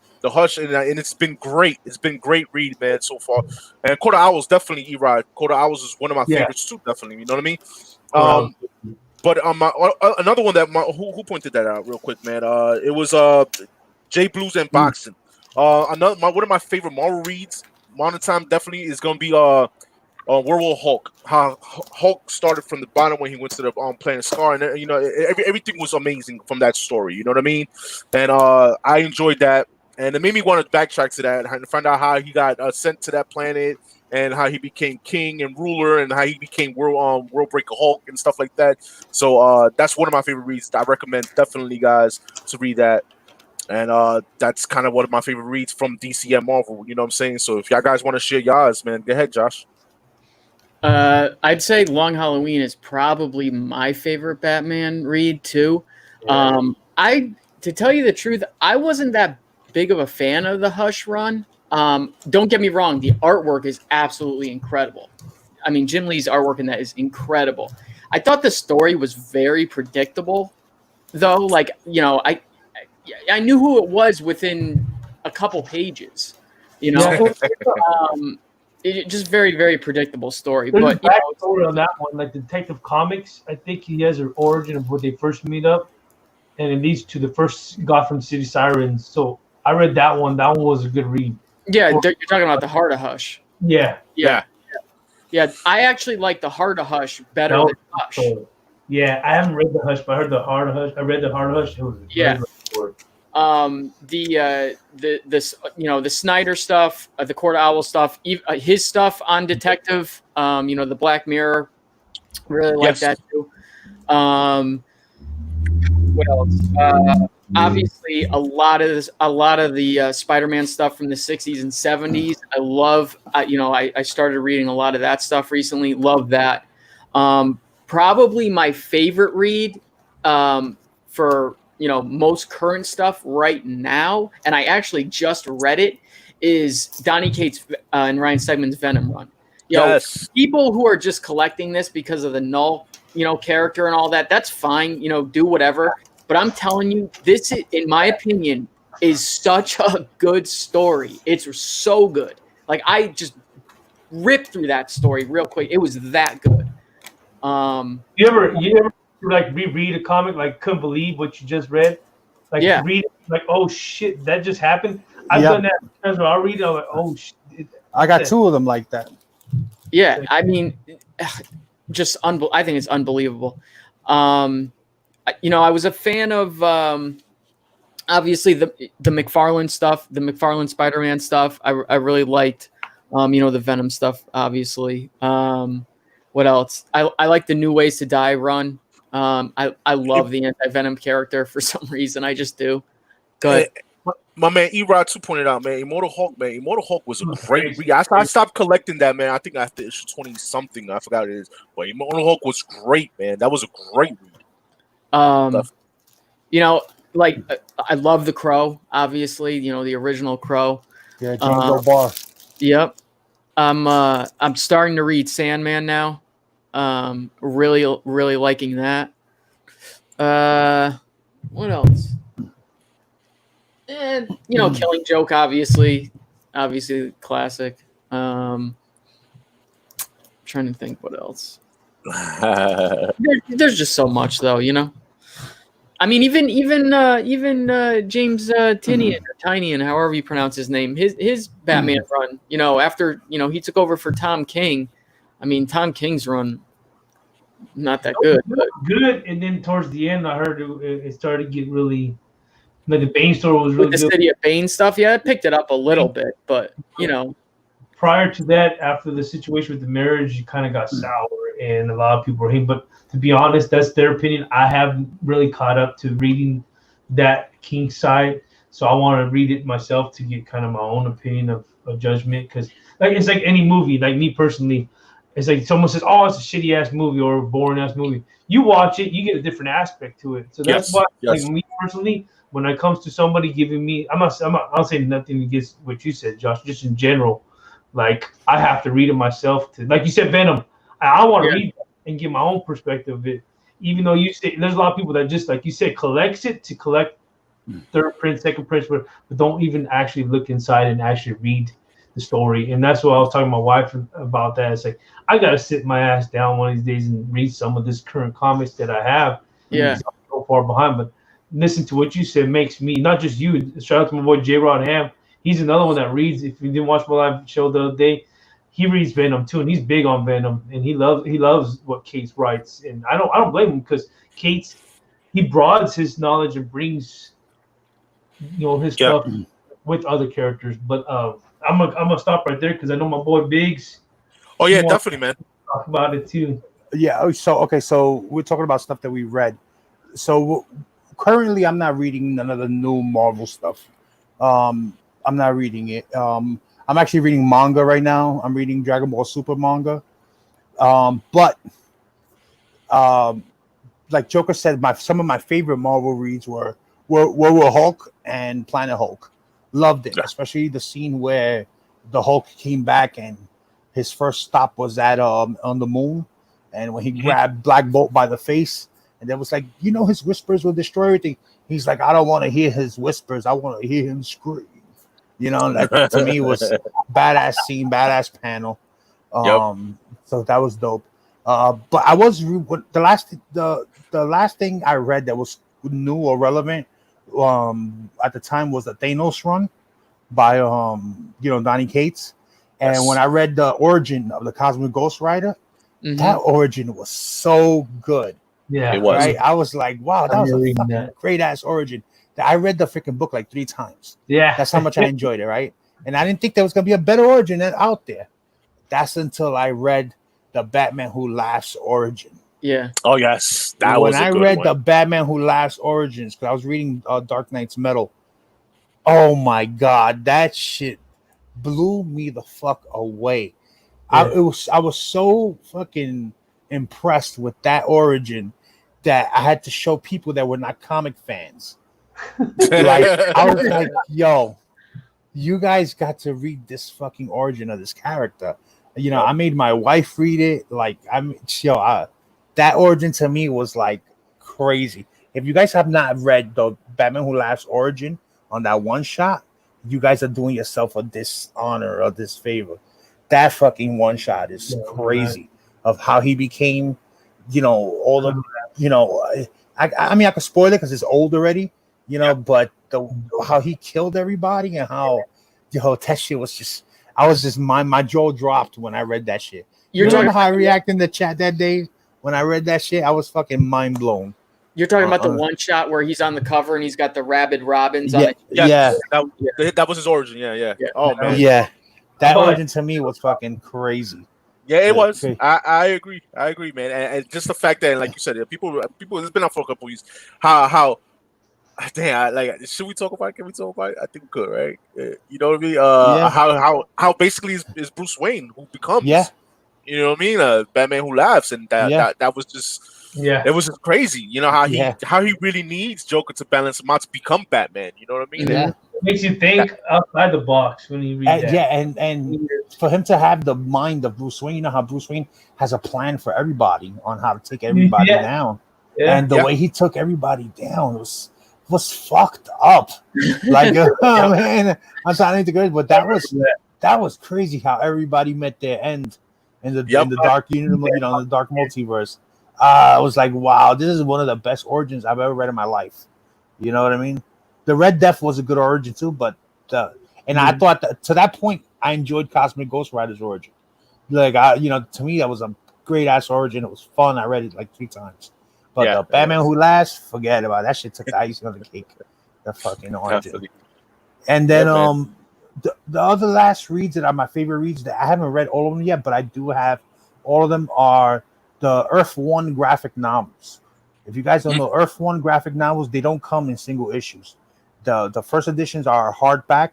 A: and it's been great. It's been great read, man, so far. And Court of Owls, definitely Erod. Court of Owls is one of my favorites too, definitely. You know what I mean? But another one that who pointed that out real quick, man. It was J Blues and Boxing. One of my favorite Marvel reads, modern time, definitely is gonna be Werewolf Hulk. How Hulk started from the bottom when he went to the planet Scar, and everything was amazing from that story. You know what I mean? And I enjoyed that, and it made me want to backtrack to that and find out how he got sent to that planet, and how he became king and ruler, and how he became World Breaker Hulk and stuff like that. So that's one of my favorite reads. I recommend definitely guys to read that. And that's kind of one of my favorite reads from DC and Marvel. You know what I'm saying? So if y'all guys want to share yours, man, go ahead, Josh.
D: I'd say Long Halloween is probably my favorite Batman read too. Yeah. To tell you the truth, I wasn't that big of a fan of the Hush run. Don't get me wrong, the artwork is absolutely incredible. I mean, Jim Lee's artwork in that is incredible. I thought the story was very predictable, though. Like, I knew who it was within a couple pages. Just very, very predictable story.
B: There's
D: but
B: a backstory on that one, like Detective Comics. I think he has an origin of where they first meet up, and it leads to the first Gotham City Sirens. So I read that one. That one was a good read.
D: Yeah, you're talking about the Heart of Hush.
B: Yeah.
D: I actually like the Heart of Hush better than Hush.
B: Yeah, I haven't read the Hush, but I heard the Heart of Hush. I read the Heart of Hush. It was
D: the Snyder stuff, the Court of Owl stuff, his stuff on Detective, the Black Mirror, really like that too. What else? Obviously, a lot of the Spider-Man stuff from the 60s and 70s. I love. I started reading a lot of that stuff recently. Love that. Probably my favorite read for most current stuff right now, and I actually just read it, is Donny Cates and Ryan Stegman's Venom run. People who are just collecting this because of the Null, character and all that, that's fine, do whatever. But I'm telling you, this, in my opinion, is such a good story. It's so good. Like, I just ripped through that story real quick. It was that good.
B: You ever like reread a comic, like couldn't believe what you just read? Like read it, like, oh shit, that just happened. I've done that because I'll read it, I'm like, oh shit.
C: I got two of them like that.
D: Yeah, I mean, just I think it's unbelievable. I was a fan of obviously the McFarlane stuff, the McFarlane Spider-Man stuff. I really liked the Venom stuff, obviously. What else? I like the New Ways to Die run. I love the anti-Venom character for some reason. I just do. Good.
A: My man Erod 2 pointed out, man, Immortal Hulk, man. Immortal Hulk was a great read. I stopped collecting that, man. I think after issue 20-something, I forgot what it is. But Immortal Hulk was great, man. That was a great read.
D: I love the Crow, obviously, the original Crow.
C: Yeah, James O'Barr.
D: Yep. I'm starting to read Sandman now. Really, really liking that. What else? And Killing Joke, obviously classic. Trying to think what else. There's just so much though, I mean, even James Tinian or Tynion, however you pronounce his name, his Batman run. You know, after he took over for Tom King. I mean, Tom King's run not that good. But
B: Good, and then towards the end, I heard it started to get really. Like the Bane story was really
D: with the
B: good.
D: City of Bane stuff, yeah, it picked it up a little bit, but
B: Prior to that, after the situation with the marriage, it kind of got sour, and a lot of people were hating. But to be honest, that's their opinion. I haven't really caught up to reading that King side, so I want to read it myself to get kind of my own opinion of judgment. Because it's like any movie. Like me personally, it's like someone says, "Oh, it's a shitty ass movie or a boring ass movie." You watch it, you get a different aspect to it. So that's why, like me personally, when it comes to somebody giving me, I'm not saying nothing against what you said, Josh. Just in general, like I have to read it myself. To, like you said, Venom. I want to read that and get my own perspective of it. Even though you say there's a lot of people that just, like you said, collects it to collect third print, second print, but don't even actually look inside and actually read the story. And that's what I was talking to my wife about. That it's like I gotta sit my ass down one of these days and read some of this current comics that I have.
D: Yeah,
B: I'm so far behind, but listen to what you said makes me, not just you. Shout out to my boy J. Rod Ham. He's another one that reads. If you didn't watch my live show the other day, he reads Venom too, and he's big on Venom, and he loves what Cates writes, and I don't blame him, because Cates, he broadens his knowledge and brings his stuff with other characters. But I'm gonna stop right there because I know my boy Biggs.
A: Oh yeah, definitely, man.
B: Talk about it too.
C: Yeah. So we're talking about stuff that we read. So currently, I'm not reading none of the new Marvel stuff. I'm not reading it. I'm actually reading manga right now. I'm reading Dragon Ball Super manga. But like Joker said, some of my favorite Marvel reads were Hulk and Planet Hulk. Loved it, especially the scene where the Hulk came back and his first stop was at on the moon, and when he grabbed Black Bolt by the face, and then was like, his whispers will destroy everything. He's like, I don't want to hear his whispers. I want to hear him scream. That to me was badass scene, badass panel. So that was dope. But I was the last thing I read that was new or relevant at the time was the Thanos run by Donny Cates. And when I read the origin of the Cosmic Ghost Rider, that origin was so good.
B: Yeah,
A: it was.
C: Right? I was like, wow, that was a fucking great ass origin. I read the freaking book like 3 times.
B: Yeah,
C: that's how much I enjoyed it, right? And I didn't think there was gonna be a better origin out there. That's until I read the Batman Who Laughs origin.
D: Yeah.
A: Oh yes,
C: when I read the Batman Who Laughs origins, because I was reading Dark Knight's Metal. Oh my god, that shit blew me the fuck away. Yeah. I was so fucking impressed with that origin that I had to show people that were not comic fans. I was like, yo, you guys got to read this fucking origin of this character. I made my wife read it. Like, that origin to me was like crazy. If you guys have not read the Batman Who Laughs origin on that one shot, you guys are doing yourself a dishonor or disfavor. That fucking one shot is crazy of how he became, all the, I mean, I could spoil it because it's old already, but how he killed everybody and how, that shit was just, my jaw dropped when I read that shit. You remember how I reacted in the chat that day when I read that shit? I was fucking mind blown.
D: You're talking about the one shot where he's on the cover and he's got the rabid robins on it.
A: Yeah. That was his origin. Yeah. Oh man.
C: Yeah. That origin to me was fucking crazy.
A: Yeah, it was. I agree, man. And just the fact that, like you said, people, it's been out for a couple weeks. How damn, should we talk about it? Can we talk about it? I think we could, right? You know what I mean? How basically is Bruce Wayne who becomes, you know what I mean? Batman Who Laughs, and that was just, it was just crazy. How he really needs Joker to balance him out to become Batman. You know what I mean?
C: Yeah.
B: It makes you think outside the box when you read that.
C: Yeah, and for him to have the mind of Bruce Wayne, how Bruce Wayne has a plan for everybody on how to take everybody down. Yeah. And the way he took everybody down was fucked up. Like, man, I'm trying to good, but that was crazy how everybody met their end in the dark universe, in the dark multiverse. I was like, wow, this is one of the best origins I've ever read in my life. You know what I mean? The Red Death was a good origin too, but I thought that to that point, I enjoyed Cosmic Ghost Rider's origin. Like, to me, that was a great ass origin. It was fun. I read it like 3 times. But the Batman Who Laughs, forget about it. That shit took the icing on the cake. The fucking origin. Definitely. And then the other last reads that are my favorite reads that I haven't read all of them yet, but I do have all of them are the Earth One graphic novels. If you guys don't know, Earth One graphic novels, they don't come in single issues. The first editions are hardback,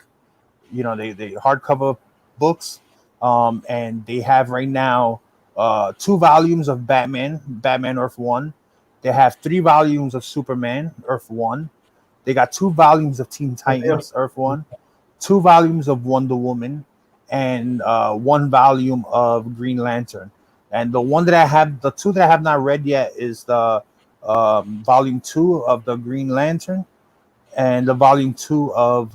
C: they hardcover books, and they have right now 2 volumes of Batman Earth One. They have 3 volumes of Superman Earth One. They got 2 volumes of Teen Titans Earth One, 2 volumes of Wonder Woman, and 1 volume of Green Lantern. And the 2 that I have not read yet is the volume 2 of the Green Lantern and the volume 2 of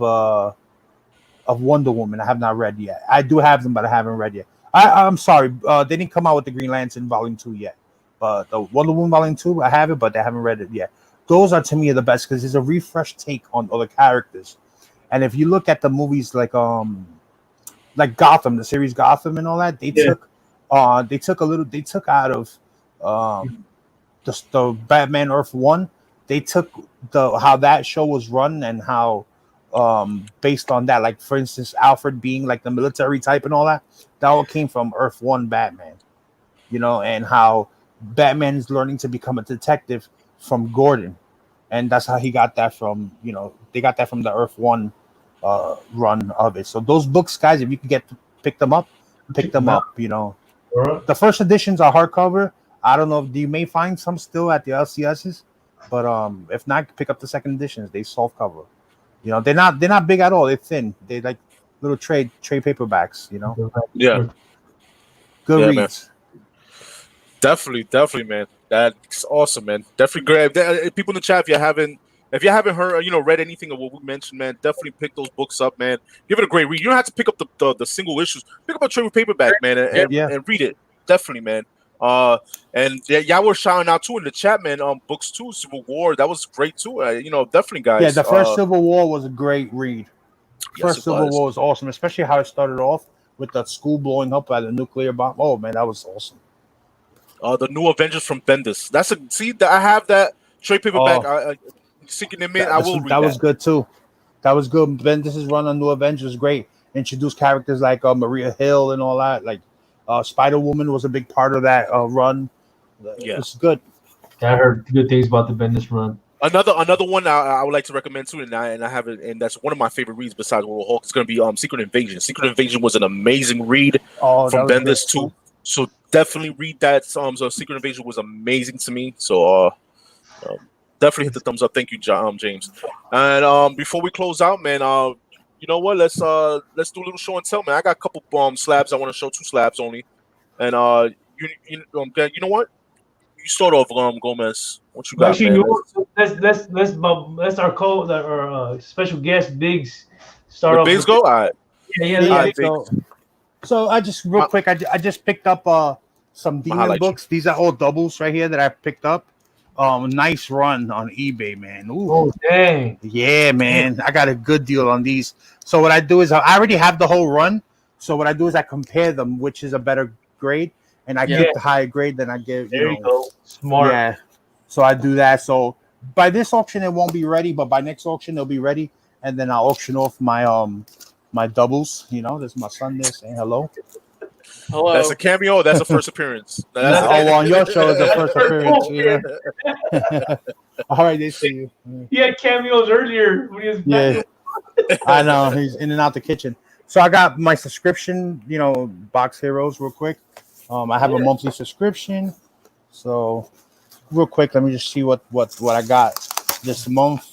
C: Wonder Woman. I have not read yet. I do have them, but I haven't read yet. I'm sorry, they didn't come out with the Green Lantern volume 2 yet. But the Wonder Woman volume 2, I have it, but I haven't read it yet. Those are to me the best because it's a refreshed take on other characters. And if you look at the movies like Gotham, the series Gotham and all that, they took out of the Batman Earth One. They took how that show was run and how based on that, like for instance, Alfred being like the military type and all that all came from Earth One Batman, and how Batman is learning to become a detective from Gordon, and that's how he got that from. They got that from the Earth One run of it. So those books, guys, if you can pick them up. The first editions are hardcover. I don't know if you may find some still at the LCSs, but if not, pick up the second editions. They soft cover. They're not big at all. They're thin. They like little trade paperbacks.
A: Yeah.
C: Good reads.
A: Man. Definitely, man. That's awesome, man. Definitely grab people in the chat if you haven't heard, read anything of what we mentioned, man. Definitely pick those books up, man. Give it a great read. You don't have to pick up the single issues. Pick up a trade paperback, man, and read it. Definitely, man. And y'all were shouting out too in the chat, man. Books too, Civil War. That was great too. Definitely, guys.
C: Yeah, the first Civil War was a great read. First Civil War was awesome, especially how it started off with the school blowing up by the nuclear bomb. Oh man, that was awesome.
A: The New Avengers from Bendis. I have that trade paperback. Seeking them in, I will read that.
C: That was good too. That was good. Bendis' run on New Avengers great. Introduced characters like Maria Hill and all that. Like Spider-Woman was a big part of that run. Yeah, it's good.
B: I heard good things about the Bendis run.
A: Another one I would like to recommend too, and I have it, and that's one of my favorite reads besides World Hulk. It's going to be Secret Invasion. Secret Invasion was an amazing read from Bendis too. So definitely read that. So Secret Invasion was amazing to me. So definitely hit the thumbs up. Thank you, James. And before we close out, man, you know what? Let's do a little show and tell, man. I got a couple slabs. I want to show 2 slabs only. And you know what? You start off, Gomez. What you got,
B: actually, man? Let's our special guest Biggs start off.
A: Biggs go. All right.
B: Yeah.
C: So I just real quick. I just picked up some Demon books. These are all doubles right here that I picked up. Nice run on eBay, man. Ooh.
B: Oh dang!
C: Yeah, man. I got a good deal on these. So what I do is I already have the whole run. So what I do is I compare them, which is a better grade, and I get the higher grade. Then I get
B: you go. Smart.
C: Yeah. So I do that. So by this auction it won't be ready, but by next auction it'll be ready, and then I'll auction off my doubles. There's my son there saying hello.
D: Hello.
A: That's a cameo. That's a first appearance.
C: On your show is the first appearance. All right, they see you.
B: He had cameos earlier when he was back.
C: I know he's in and out the kitchen. So I got my subscription, Box Heroes, real quick. I have a monthly subscription. So real quick, let me just see what I got this month.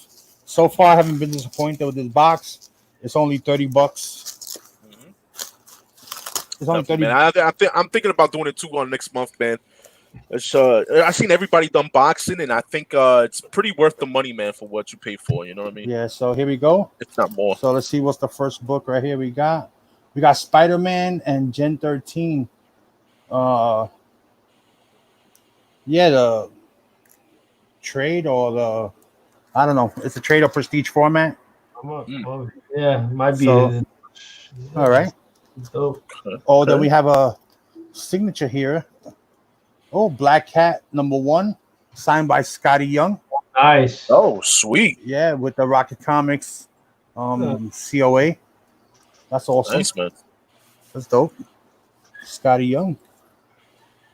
C: So far, I haven't been disappointed with this box. It's only $30. It's only 30.
A: Man, I'm thinking about doing it too on next month, man. It's I've seen everybody done boxing, and I think it's pretty worth the money, man, for what you pay for. You know what I mean?
C: Yeah. So here we go.
A: If not more.
C: So let's see what's the first book right here. We got Spider-Man and Gen 13. Yeah, the trade or the I don't know. It's a trade or prestige format.
B: Yeah, might be.
C: So, all right.
B: Dope.
C: Oh, then we have a signature here. Oh, Black Cat #1, signed by Scotty Young.
B: Nice.
A: Oh, sweet.
C: Yeah, with the Rocket Comics COA. That's awesome.
A: Nice, man.
C: That's dope. Scotty Young.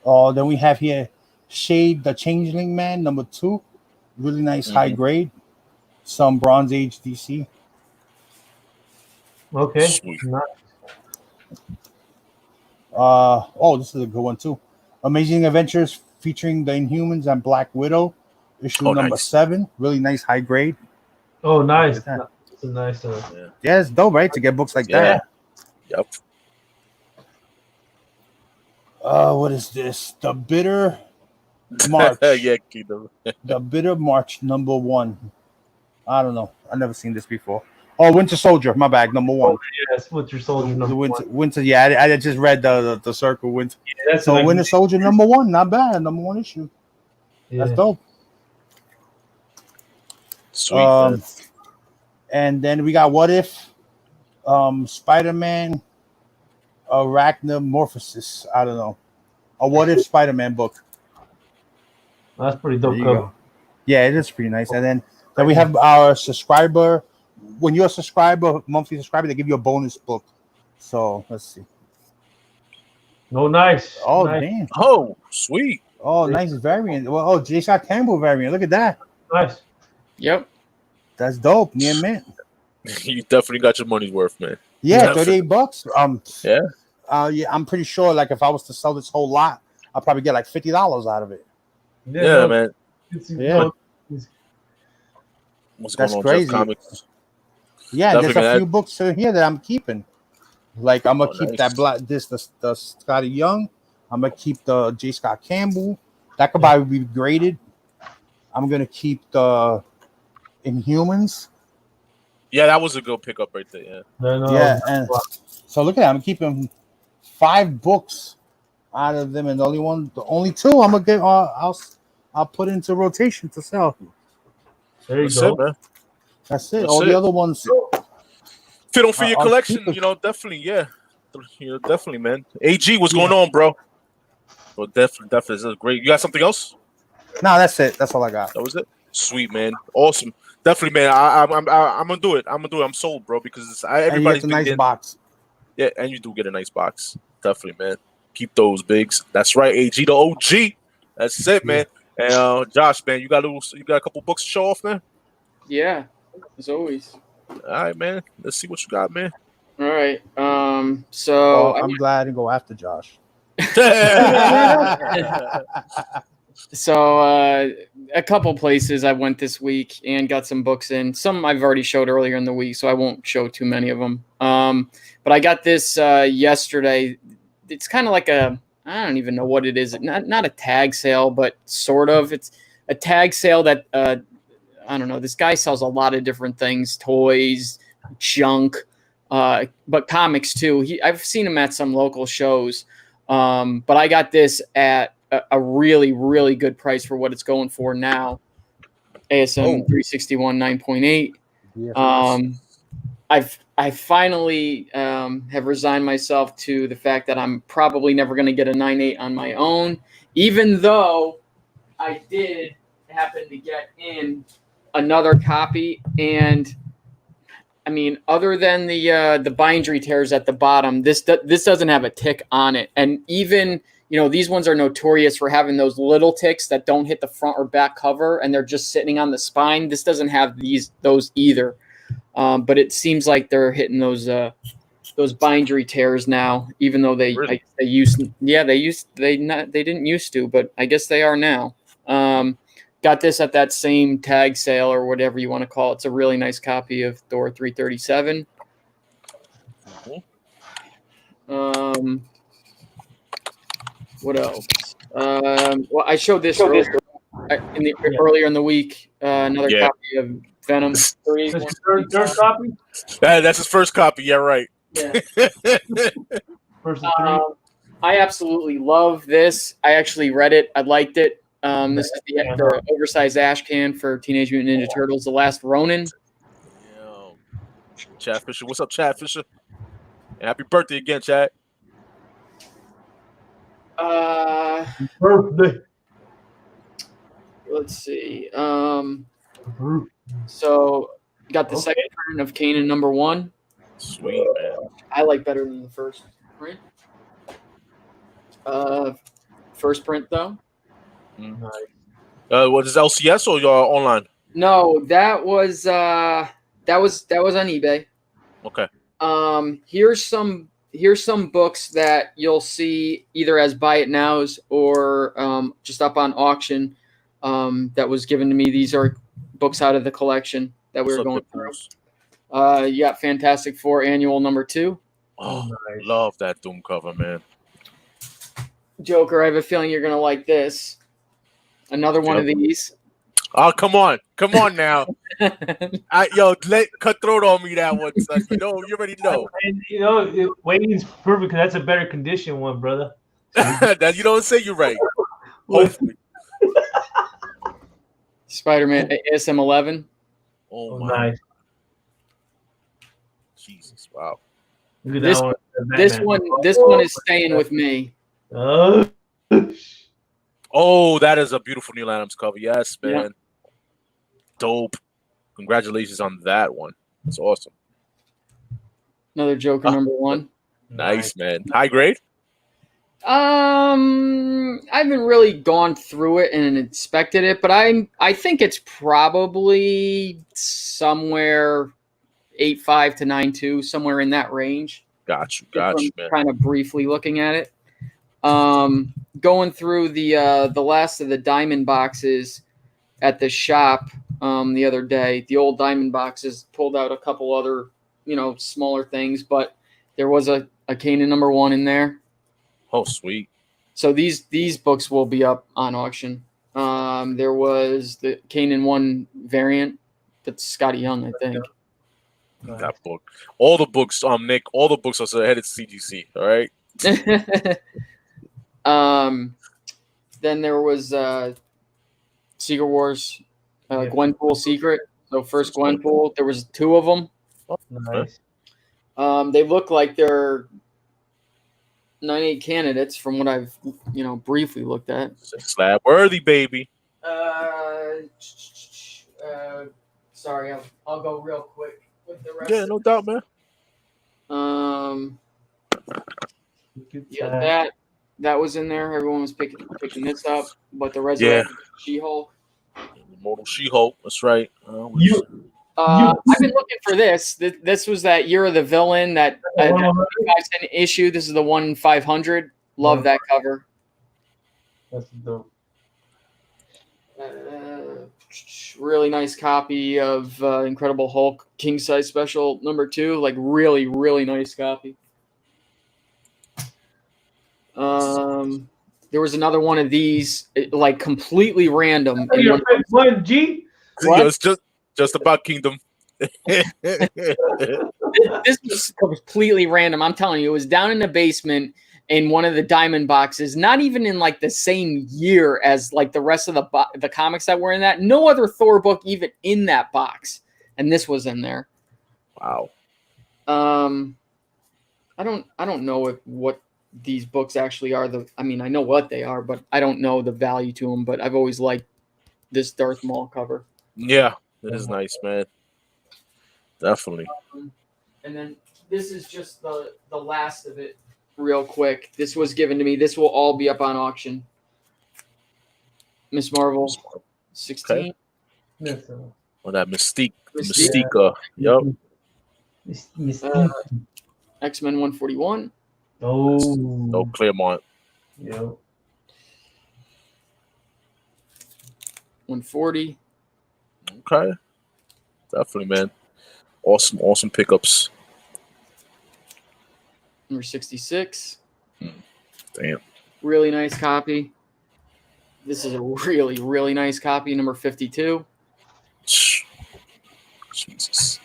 C: Oh, then we have here Shade the Changeling Man #2. Really nice high grade. Some Bronze Age DC.
B: Okay.
A: Sweet.
C: Oh, this is a good one too. Amazing Adventures featuring the Inhumans and Black Widow, issue number 7. Really nice high grade.
B: Oh, nice. That's a nice
C: Yeah, it's dope, right? To get books like that.
A: Yep.
C: What is this? The Bitter March.
A: Yeah,
C: The Bitter March #1. I don't know. I've never seen this before. Oh, Winter Soldier. My bag. #1.
B: Oh, yes, Winter Soldier
C: Winter. Yeah, I just read the circle. Winter.
B: Yeah,
C: so Winter Soldier #1. Not bad. #1 issue. Yeah. That's dope.
A: Sweet.
C: And then we got What If, Spider-Man, Arachnomorphosis. I don't know. A What If Spider-Man book.
B: That's pretty dope.
C: Yeah, it is pretty nice. And then we have our subscriber. When you're a subscriber, monthly subscriber, they give you a bonus book. So let's see.
B: Oh, nice.
C: Oh,
B: nice.
C: Damn.
A: Oh, sweet.
C: Oh, nice variant. Well, J. Scott Campbell variant. Look at that.
B: Nice.
D: Yep.
C: That's dope. Near mint.
A: You definitely got your money's worth, man.
C: Yeah, $38.
A: Yeah.
C: Yeah, I'm pretty sure. Like, if I was to sell this whole lot, I'll probably get like $50 out of it.
A: Yeah, man.
C: Yeah.
A: What's
C: That's
A: going on,
C: crazy.
A: Jeff Comics?
C: Yeah,
A: Definitely,
C: there's a few books here that I'm keeping. Like, I'm gonna keep
A: nice.
C: the Scotty Young. I'm gonna keep the J. Scott Campbell. That could probably be graded. I'm gonna keep the Inhumans.
A: Yeah, that was a good pickup right there. Yeah.
C: Yeah, and so look at that. I'm keeping 5 books out of them, and the only 2 I'm gonna get. I'll put into rotation to sell.
B: There you
A: That's
B: go.
A: it, man.
C: That's it. All the other ones.
A: Fit on for your collection, definitely, yeah. Definitely, man. AG, what's going on, bro? Well, definitely, this is great. You got something else?
C: No, that's it. That's all I got.
A: That was it. Sweet, man. Awesome. Definitely, man. I'm gonna do it. I'm sold, bro, because everybody's
C: a nice box.
A: Yeah, and you do get a nice box. Definitely, man. Keep those bigs. That's right, AG, the OG. That's it, man. And Josh, man, you got a couple books to show off, man.
D: Yeah, as always.
A: All right, man. Let's see what you got, man.
D: All right. So
C: I'm glad I didn't go after Josh.
D: So a couple places I went this week and got some books in. Some I've already showed earlier in the week, so I won't show too many of them. But I got this yesterday. It's kind of like I don't even know what it is. Not a tag sale, but sort of. It's a tag sale that I don't know. This guy sells a lot of different things, toys, junk, but comics too. I've seen him at some local shows, but I got this at a really, really good price for what it's going for now. ASM 361 9.8. I finally have resigned myself to the fact that I'm probably never going to get a 9.8 on my own, even though I did happen to get in another copy. And I mean, other than the bindery tears at the bottom, this doesn't have a tick on it. And even, these ones are notorious for having those little ticks that don't hit the front or back cover, and they're just sitting on the spine. This doesn't have those either. But it seems like they're hitting those bindery tears now, even though they didn't used to, but I guess they are now. Got this at that same tag sale or whatever you want to call it. It's a really nice copy of Thor 337. What else? Well, I showed this earlier in the week. Another copy of Venom 3.
B: That's your third copy?
A: That's his first copy. Yeah, right.
B: Yeah. First of 3.
D: I absolutely love this. I actually read it. I liked it. This is the oversized ash can for Teenage Mutant Ninja Turtles: The Last Ronin.
A: Yo. Chad Fisher, what's up, Chad Fisher? And happy birthday again, Chad.
B: Birthday.
D: Let's see. So got the second print of Kanan #1.
A: Sweet, man.
D: I like better than the first print. First print though.
B: Nice.
A: What is LCS or your online?
D: No, that was on eBay.
A: Okay.
D: Here's some books that you'll see either as buy it nows or just up on auction. That was given to me. These are books out of the collection that we were going through. You got Fantastic Four Annual #2.
A: Oh, nice. Love that Doom cover, man.
D: Joker, I have a feeling you're gonna like this. Another one of these.
A: Oh, come on now. Let Cutthroat on me that one, son. You already know.
B: And Wayne's perfect because that's a better condition one, brother.
A: That you don't say you're right. Hopefully.
D: Spider-Man ASM 11.
A: Oh
B: my. Nice.
A: Jesus, wow.
D: This one is staying with me.
A: Oh, that is a beautiful Neil Adams cover. Yes, man.
D: Yeah.
A: Dope. Congratulations on that one. That's awesome.
D: Another Joker #1.
A: Nice, man. High grade?
D: I haven't really gone through it and inspected it, but I think it's probably somewhere 8.5 to 9.2, somewhere in that range.
A: Got you, man.
D: Kind of briefly looking at it. Going through the last of the diamond boxes at the shop the other day. The old diamond boxes, pulled out a couple other, smaller things, but there was a Kanan #1 in there.
A: Oh, sweet.
D: So these books will be up on auction. There was the Kanan 1 variant. That's Scotty Young, I think.
A: That book. All the books, Nick, all the books are headed to CGC, all right?
D: Then there was Secret Wars, Gwenpool Secret. So first Gwenpool, there was 2 of them.
A: Oh, nice.
D: They look like they're 9/8 candidates from what I've briefly looked at.
A: Slab worthy, baby.
D: Sorry, I'll go real quick with the rest.
A: Yeah, no doubt, man.
D: Yeah, that was in there. Everyone was picking this up, but the Resurrected She-Hulk.
A: Immortal She-Hulk. That's right.
D: I've been looking for this. This was that Year of the Villain, that 25-cent issue. This is the 1/500. Love that cover.
B: That's dope.
D: Really nice copy of Incredible Hulk King Size Special #2. Like really, really nice copy. There was another one of these, like completely random.
B: One G.
A: It's just about Kingdom.
D: This was completely random. I'm telling you, it was down in the basement in one of the diamond boxes. Not even in like the same year as like the rest of the comics that were in that. No other Thor book even in that box, and this was in there.
A: Wow.
D: I don't know what these books actually are. I mean, I know what they are, but I don't know the value to them. But I've always liked this Darth Maul cover.
A: Yeah, it is nice, man. Definitely.
D: And then this is just the last of it, real quick. This was given to me. This will all be up on auction. Miss Marvel, 16.
A: Okay. Oh, that Mystique. Yep.
D: X-Men 141.
A: Oh, Claremont.
B: Yep.
D: 140.
A: Okay. Definitely, man. Awesome pickups.
D: Number 66.
A: Damn.
D: Really nice copy. This is a really, really nice copy. Number 52.
A: Jesus.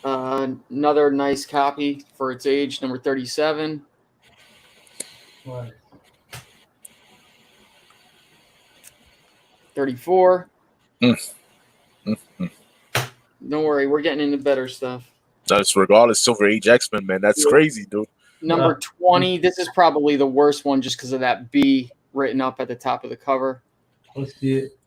D: Another nice copy for its age. Number 37.
B: What?
D: 34.
A: Mm.
D: Don't worry, we're getting into better stuff.
A: That's regardless. Silver Age X-Men, man. That's crazy, dude.
D: Number 20. This is probably the worst one just because of that B written up at the top of the cover.
B: Let's see it.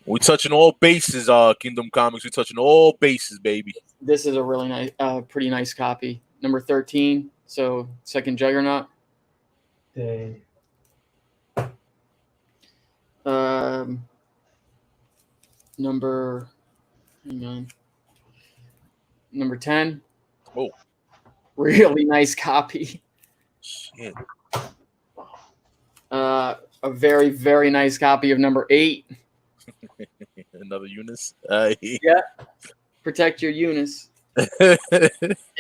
A: We touching all bases, Kingdom Comics. We touching all bases, baby.
D: This is a really nice, pretty nice copy. Number 13. So second Juggernaut.
B: Dang.
D: Number 10.
A: Oh,
D: really nice copy.
A: Shit.
D: A very, very nice copy of number 8.
A: Another Eunice.
D: Yeah. Protect your Eunice.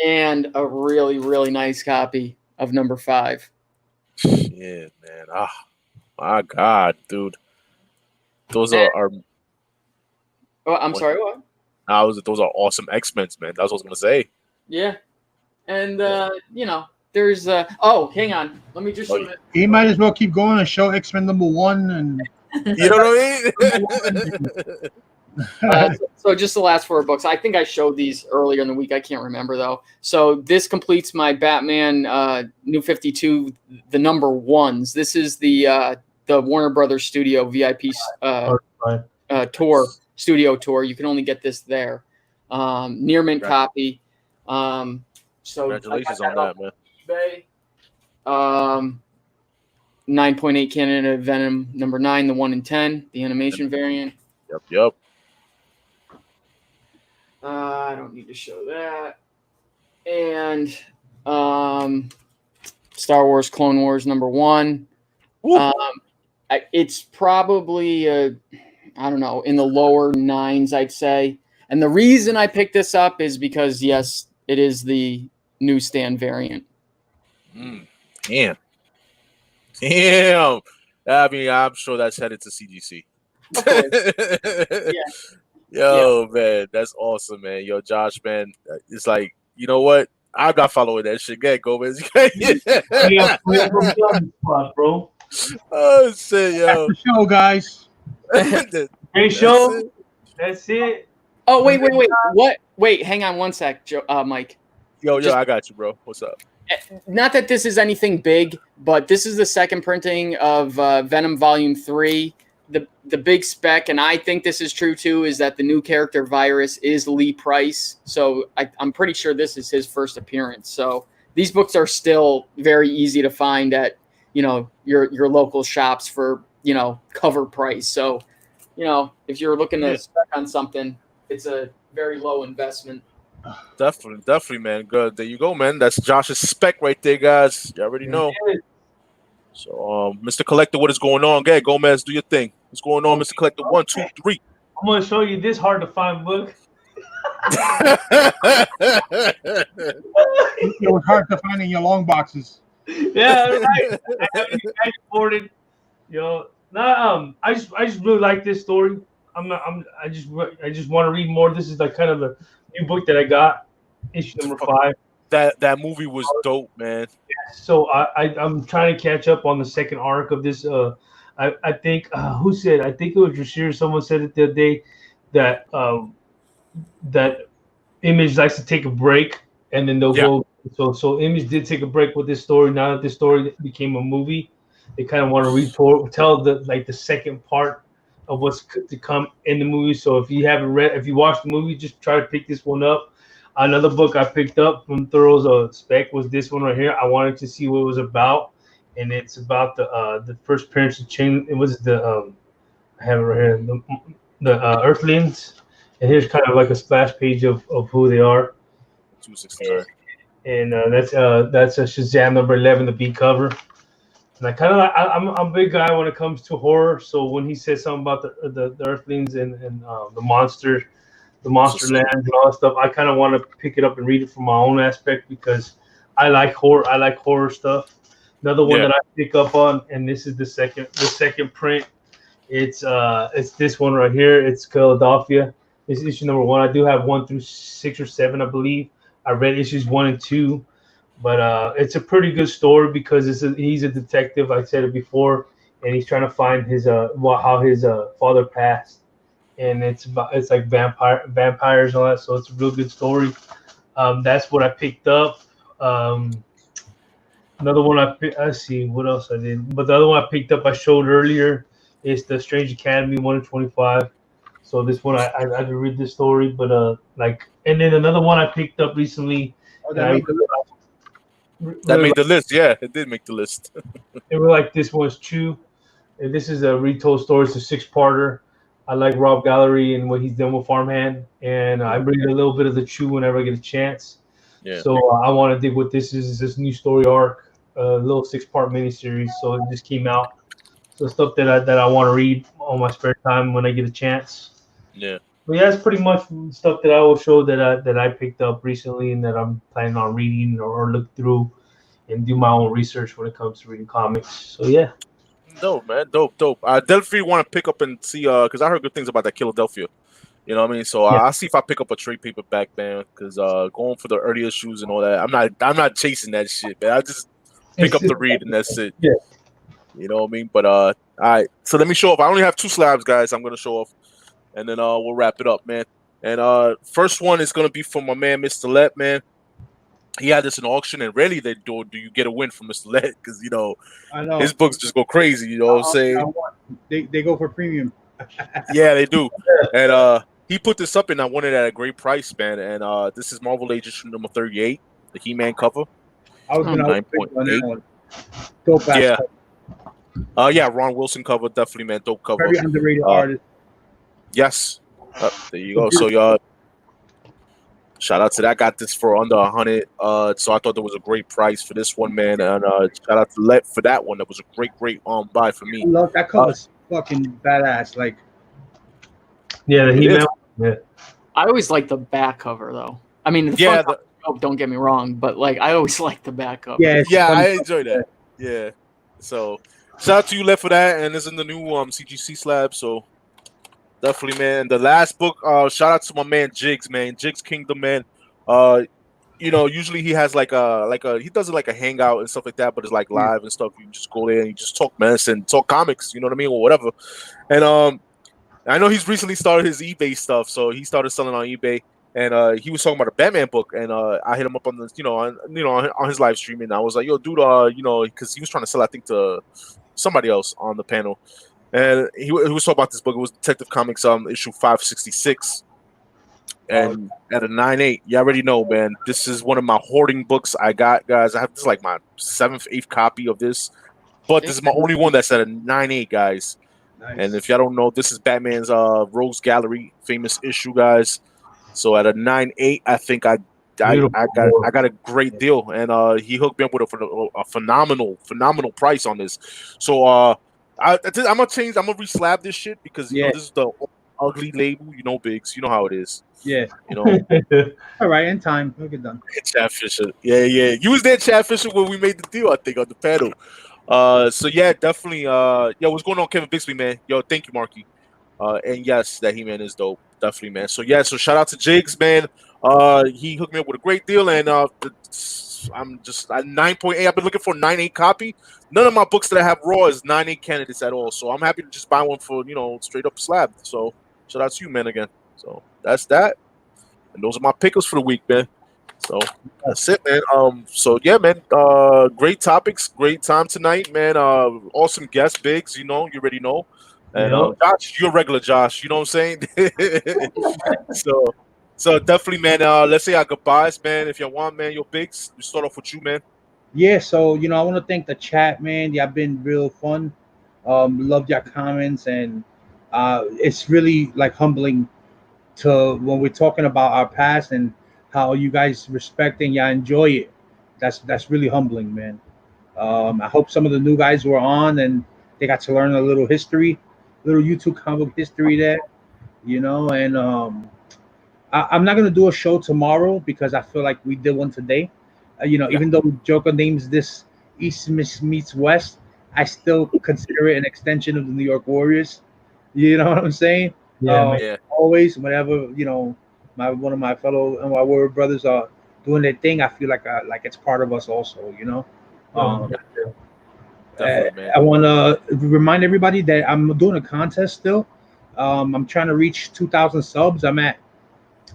D: And a really, really nice copy of number 5.
A: Shit, man. Ah, my God, dude. Those are.
D: Oh, I'm sorry. What?
A: Those are awesome X-Men, man. That's what I was gonna say.
D: Yeah, and there's oh, hang on. Let me just show it.
C: He might as well keep going and show X-Men #1 and.
A: You know what I mean?
D: So just the last 4 books. I think I showed these earlier in the week. I can't remember though. So this completes my Batman New 52, the number 1s. This is the Warner Brothers Studio VIP tour, studio tour. You can only get this there. Near mint copy. So
A: congratulations on that, man.
D: eBay. 9.8 Canada Venom number 9, the 1 in 10, the animation variant.
A: Yep.
D: I don't need to show that. And Star Wars Clone Wars number 1. It's probably I don't know, in the lower 9s, I'd say. And the reason I picked this up is because yes, it is the newsstand variant.
A: Damn. I mean, I'm sure that's headed to CGC. Yo, man, that's awesome, man. Yo, Josh, man, it's like, you know what? I'm not following that shit. Get Gomez.
B: Bro.
A: Oh shit, yo.
C: That's the show, guys.
B: Hey, show. That's it.
D: Oh, wait. What? Wait, hang on one sec, Mike.
A: Yo, I got you, bro. What's up?
D: Not that this is anything big, but this is the second printing of Venom Volume 3. The big spec, and I think this is true too, is that the new character Virus is Lee Price. So I'm pretty sure this is his first appearance. So these books are still very easy to find at, your local shops for, cover price. So, if you're looking to spec on something, it's a very low investment.
A: Definitely, man. Good. There you go, man. That's Josh's spec right there, guys. You already know. So, Mr. Collector, what is going on? Go ahead, Gomez, do your thing. What's going on, Mr. Collector? 1, 2, 3.
B: I'm gonna show you this hard to find book.
C: It was hard to find in your long boxes.
B: Yeah, right. I supported. I just really like this story. I just want to read more. This is like kind of a new book that I got, issue number 5.
A: That movie was dope, man.
B: So I'm trying to catch up on the second arc of this. I think who said? I think it was Rashir. Someone said it the other day that that Image likes to take a break and then they'll go. So Image did take a break with this story. Now that this story became a movie, they kind of want to tell the second part of what's to come in the movie. So if you watched the movie, just try to pick this one up. Another book I picked up from Thoreau's spec was this one right here. I wanted to see what it was about, and it's about the first appearance of Chain. It was I have it right here, the Earthlings, and here's kind of like a splash page of who they are.
A: 269.
B: And that's a Shazam number 11, the B cover. And I kind of I'm a big guy when it comes to horror. So when he says something about the Earthlings and the monster lands and all that stuff, I kind of want to pick it up and read it from my own aspect because I like horror. I like horror stuff. Another one that I pick up on, and this is the second print. It's this one right here. It's Philadelphia. It's issue number 1. I do have 1 through 6 or 7, I believe. I read issues 1 and 2, but it's a pretty good story because he's a detective. I said it before, and he's trying to find his how his father passed, and it's like vampires and all that. So it's a real good story. That's what I picked up. Another one I see what else I did, but the other one I picked up I showed earlier is the Strange Academy 125. So this one I did read this story, but and then another one I picked up recently.
A: That made the list. Yeah, it did make the list.
B: It was like this one's Chew, and this is a retold story. It's a 6-parter. I like Rob Gallery and what he's done with Farmhand, and I read a little bit of the Chew whenever I get a chance.
A: Yeah.
B: So I want to dig what this is this new story arc, a little 6-part miniseries. So it just came out. So stuff that I want to read on my spare time when I get a chance.
A: Yeah.
B: But yeah, it's pretty much stuff that I will show that I picked up recently and that I'm planning on reading or look through and do my own research when it comes to reading comics. So yeah.
A: Dope, man. Dope. I definitely want to pick up and see because I heard good things about that Philadelphia. You know what I mean? So I'll see if I pick up a trade paperback, man. Because going for the early issues and all that, I'm not chasing that shit, man. I just pick up the read and that's it.
B: Yeah.
A: You know what I mean? But all right. So let me show off. I only have 2 slabs, guys. I'm gonna show off, and then we'll wrap it up, man. And first one is gonna be from my man, Mr. Lett, man. He had this in auction, and rarely do you get a win from Mr. Lett because
C: I know
A: his books just go crazy. You know what I'm saying?
C: They go for premium.
A: Yeah, they do. And he put this up, and I won it at a great price, man. And this is Marvel Agents number 38, the He-Man cover.
C: I was gonna
A: 9.8.
C: Dope.
A: Yeah. Yeah, Ron Wilson cover, definitely, man. Dope cover.
C: Very underrated artist.
A: Yes. There you go. So y'all, shout out to that. I got this for under 100. So I thought there was a great price for this one, man. And shout out to Lett for that one. That was a great buy for me.
C: I love that cover's fucking badass. Like,
B: yeah, the He-Man. Yeah.
D: I always like the back cover though. I mean, the don't get me wrong, but like I always like the back cover.
A: Yeah, I enjoy that. Yeah. So shout out to you, Lett, for that. And this is the new CGC slab. So definitely, man. The last book, shout out to my man Jigs, man. Jigs Kingdom, man. Usually he has like a he does it like a hangout and stuff like that, but it's like live and stuff. You just go there and you just talk mess and talk comics, you know what I mean, or whatever. And I know he's recently started his eBay stuff, so he started selling on eBay. And he was talking about a Batman book, and I hit him up on the on his live stream, and I was like, "Yo, dude, because he was trying to sell, I think, to somebody else on the panel." And he was talking about this book. It was Detective Comics issue 566, and at a 9.8. You already know, man. This is one of my hoarding books I got, guys. I have this is like my 7th, 8th copy of this, but this is my only one that's at a 9.8, guys. Nice. And if y'all don't know, this is Batman's Rogues Gallery famous issue, guys. So at a 9.8, I think I got a great deal, and he hooked me up with a phenomenal price on this. So I'm gonna re-slab this shit because this is the ugly label, Biggs, you know how it is.
C: Yeah, all right, in time we'll get done.
A: Chad Fisher, yeah, you was there, Chad Fisher, when we made the deal, I think, on the panel. So yeah, definitely. What's going on, Kevin Bixby, man? Yo, thank you, Marky. And yes, that He-Man is dope, definitely, man. So yeah, so shout out to Jigs, man. He hooked me up with a great deal, and I'm just at 9.8. I've been looking for a 9.8 copy. None of my books that I have raw is 9.8 candidates at all. So I'm happy to just buy one for straight up slab. So shout out to you, man, again. So that's that, and those are my pickles for the week, man. So that's it, man. So yeah, man. Great topics, great time tonight, man. Awesome guest, Biggs. You already know. And Josh, you're a regular Josh. You know what I'm saying? So definitely, man. Let's say our goodbyes, man. If you want, man, your Biggs. We start off with you, man.
C: Yeah. So I want to thank the chat, man. Y'all been real fun. Loved your comments, and it's really like humbling to when we're talking about our past and how you guys respect and y'all enjoy it. That's really humbling, man. I hope some of the new guys were on and they got to learn a little history, little YouTube comic history there, and I'm not gonna do a show tomorrow because I feel like we did one today. Even though Joker names this East meets West, I still consider it an extension of the New York Warriors. You know what I'm saying?
B: Yeah.
C: Always, whenever one of my fellow NY Warrior brothers are doing their thing, I feel like it's part of us also.
A: Definitely, man.
C: I want to remind everybody that I'm doing a contest still. I'm trying to reach 2,000 subs. I'm at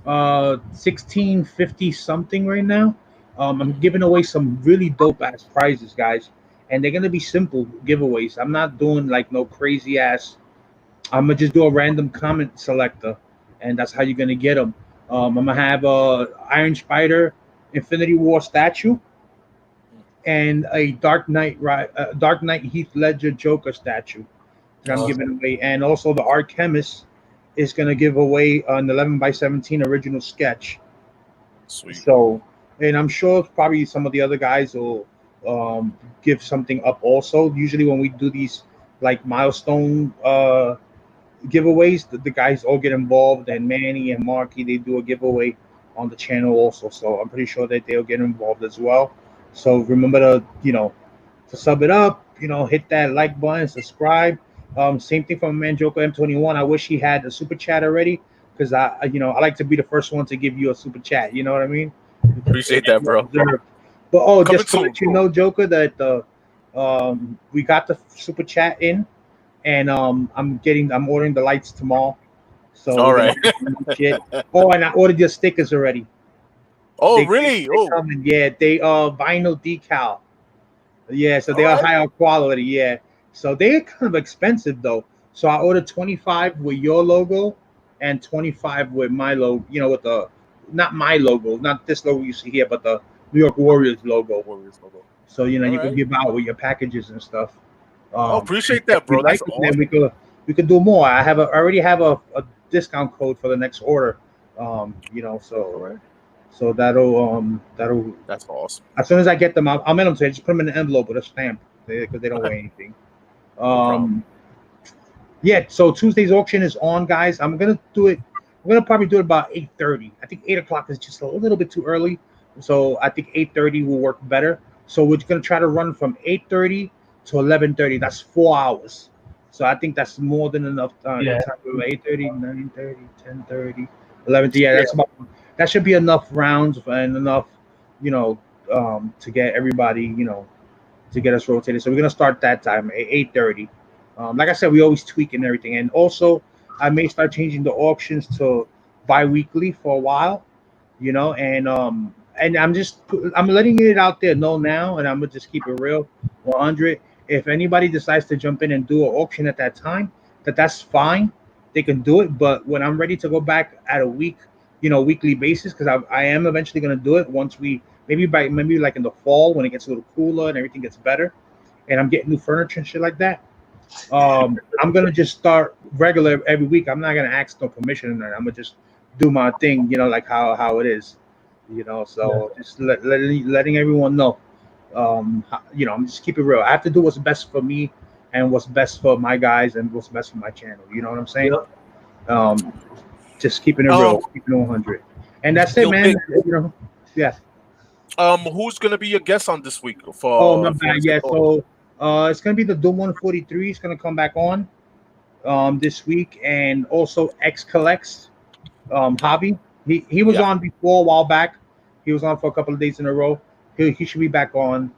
C: 1650 something right now. I'm giving away some really dope ass prizes, guys, and they're gonna be simple giveaways. I'm not doing like no crazy ass. I'm gonna just do a random comment selector, and that's how you're gonna get them. I'm gonna have a Iron Spider Infinity War statue and a Dark Knight Heath Ledger Joker statue that I'm giving away, and also the Art Chemist is gonna give away an 11 by 17 original sketch.
A: Sweet.
C: So, and I'm sure probably some of the other guys will give something up also. Usually when we do these like milestone giveaways, the guys all get involved, and Manny and Marky, they do a giveaway on the channel also. So I'm pretty sure that they'll get involved as well. So remember to to sub it up, hit that like button, subscribe. Same thing from Man Joker M21. I wish he had a super chat already, because I like to be the first one to give you a super chat. You know what I mean?
A: Appreciate that, bro.
C: But just to let you know, Joker, that we got the super chat in, and I'm ordering the lights tomorrow. So
A: all right.
C: Shit. Oh, and I ordered your stickers already.
A: Oh, really?
C: Coming. Yeah, they vinyl decal. Yeah, so they are higher quality. Yeah, so they're kind of expensive though. So I ordered 25 with your logo and 25 with my logo. With the not my logo, not this logo you see here, but the New York Warriors logo. So you can give out with your packages and stuff.
A: Appreciate that, bro. That's awesome.
C: We could do more. I already have a discount code for the next order. So that'll
A: that's awesome.
C: As soon as I get them, I'll mail them to you. Just put them in an envelope with a stamp because they don't weigh anything. Yeah. So Tuesday's auction is on, guys. I'm gonna do it. We're gonna probably do it about 8:30. I think 8 o'clock is just a little bit too early, so I think 8:30 will work better. So we're gonna try to run from 8:30 to 11:30. That's 4 hours. So I think that's more than enough time.
B: Yeah.
C: 8:30, 9:30, 10:30, 11:30. Yeah, that should be enough rounds and enough, to get everybody, to get us rotated. So we're gonna start that time at 8:30. Like I said, we always tweak and everything. And also, I may start changing the auctions to bi-weekly for a while, and I'm letting it out there now, and I'm gonna just keep it real, 100. If anybody decides to jump in and do an auction at that time, that's fine. They can do it. But when I'm ready to go back at a weekly basis, because I am eventually gonna do it once we maybe like in the fall when it gets a little cooler and everything gets better, and I'm getting new furniture and shit like that. I'm gonna just start regular every week. I'm not gonna ask no permission, and I'm gonna just do my thing, like how it is, So just letting everyone know. I'm just keep it real. I have to do what's best for me and what's best for my guys and what's best for my channel. You know what I'm saying? Yep. Just keeping it real, keeping it 100, and that's it, man. Yeah.
A: Who's gonna be your guest on this week?
C: My bad. Yeah. So it's gonna be the Doom 143. It's gonna come back on this week, and also X Collects Hobby. He was on before a while back. He was on for a couple of days in a row. He should be back on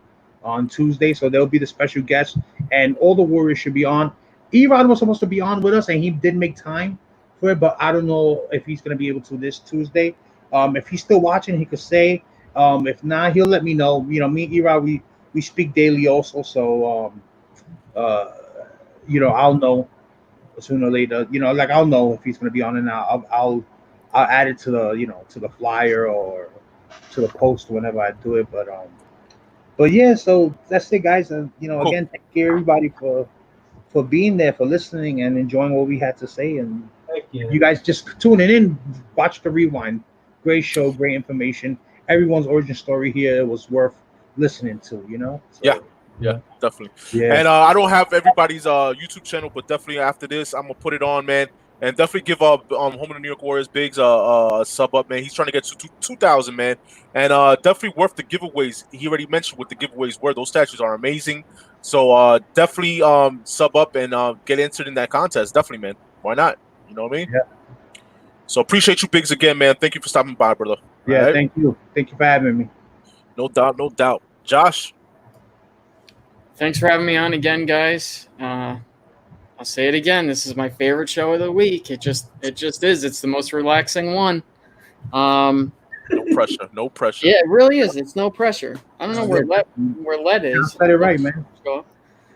C: Tuesday, so they'll be the special guest, and all the Warriors should be on. Erod was supposed to be on with us, and he did make time for it, but I don't know if he's gonna be able to this Tuesday. If he's still watching, he could say. If not, he'll let me know. Me and Erod, we speak daily also, so I'll know sooner or later. I'll know if he's gonna be on, and I'll add it to the flyer or to the post whenever I do it. But yeah, so that's it, guys. Cool. Again, thank you everybody for being there, for listening and enjoying what we had to say. And you guys just tuning in, watch the rewind. Great show, great information. Everyone's origin story here was worth listening to. So,
A: yeah, definitely. Yeah. And I don't have everybody's YouTube channel, but definitely after this, I'm gonna put it on, man. And definitely give Home of the New York Warriors Bigs a sub up, man. He's trying to get to 2,000, man. And definitely worth the giveaways. He already mentioned what the giveaways were. Those statues are amazing. So definitely sub up and get entered in that contest. Definitely, man. Why not? You know what I mean?
C: Yeah.
A: So appreciate you, Bigs, again, man. Thank you for stopping by, brother.
C: Yeah, right? Thank you. Thank you for having me.
A: No doubt, no doubt. Josh?
D: thanks for having me on again, guys. I'll say it again. This is my favorite show of the week. It just is. It's the most relaxing one.
A: No pressure. No pressure.
D: Yeah, it really is. It's no pressure. I don't know where Lett is.
C: You said it right, man.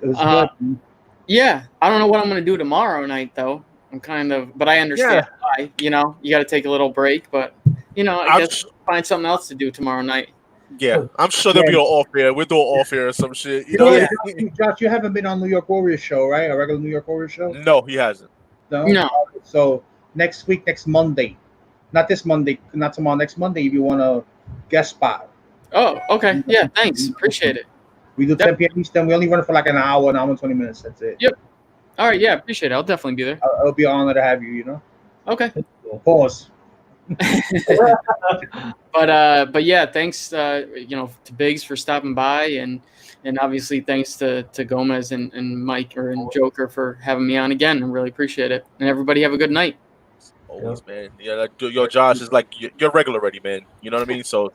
C: It was good.
D: Yeah, I don't know what I'm gonna do tomorrow night though. But I understand why. You know, you got to take a little break, but I guess find something else to do tomorrow night.
A: Yeah, I'm sure there'll be an off air. We'll do an off air or some shit. You know,
C: Josh, you haven't been on New York Warriors show, right? A regular New York Warriors show?
A: No, he hasn't.
D: No.
C: So next week, next Monday, not this Monday, not tomorrow, next Monday, if you want to guest spot.
D: Oh, okay. Yeah, thanks. Appreciate it.
C: We do 10 p.m. Eastern. We only run it for like an hour and 20 minutes. That's it.
D: Yep. All right. Yeah, appreciate it. I'll definitely be there.
C: It'll be an honor to have you.
D: Okay.
C: Pause.
D: But yeah, thanks to Biggs for stopping by, and obviously thanks to Gomez and Mike and Joker for having me on again. I really appreciate it. And everybody have a good night.
A: Always, man. Yeah, yo, Josh is like you're regular already, man. You know what I mean? So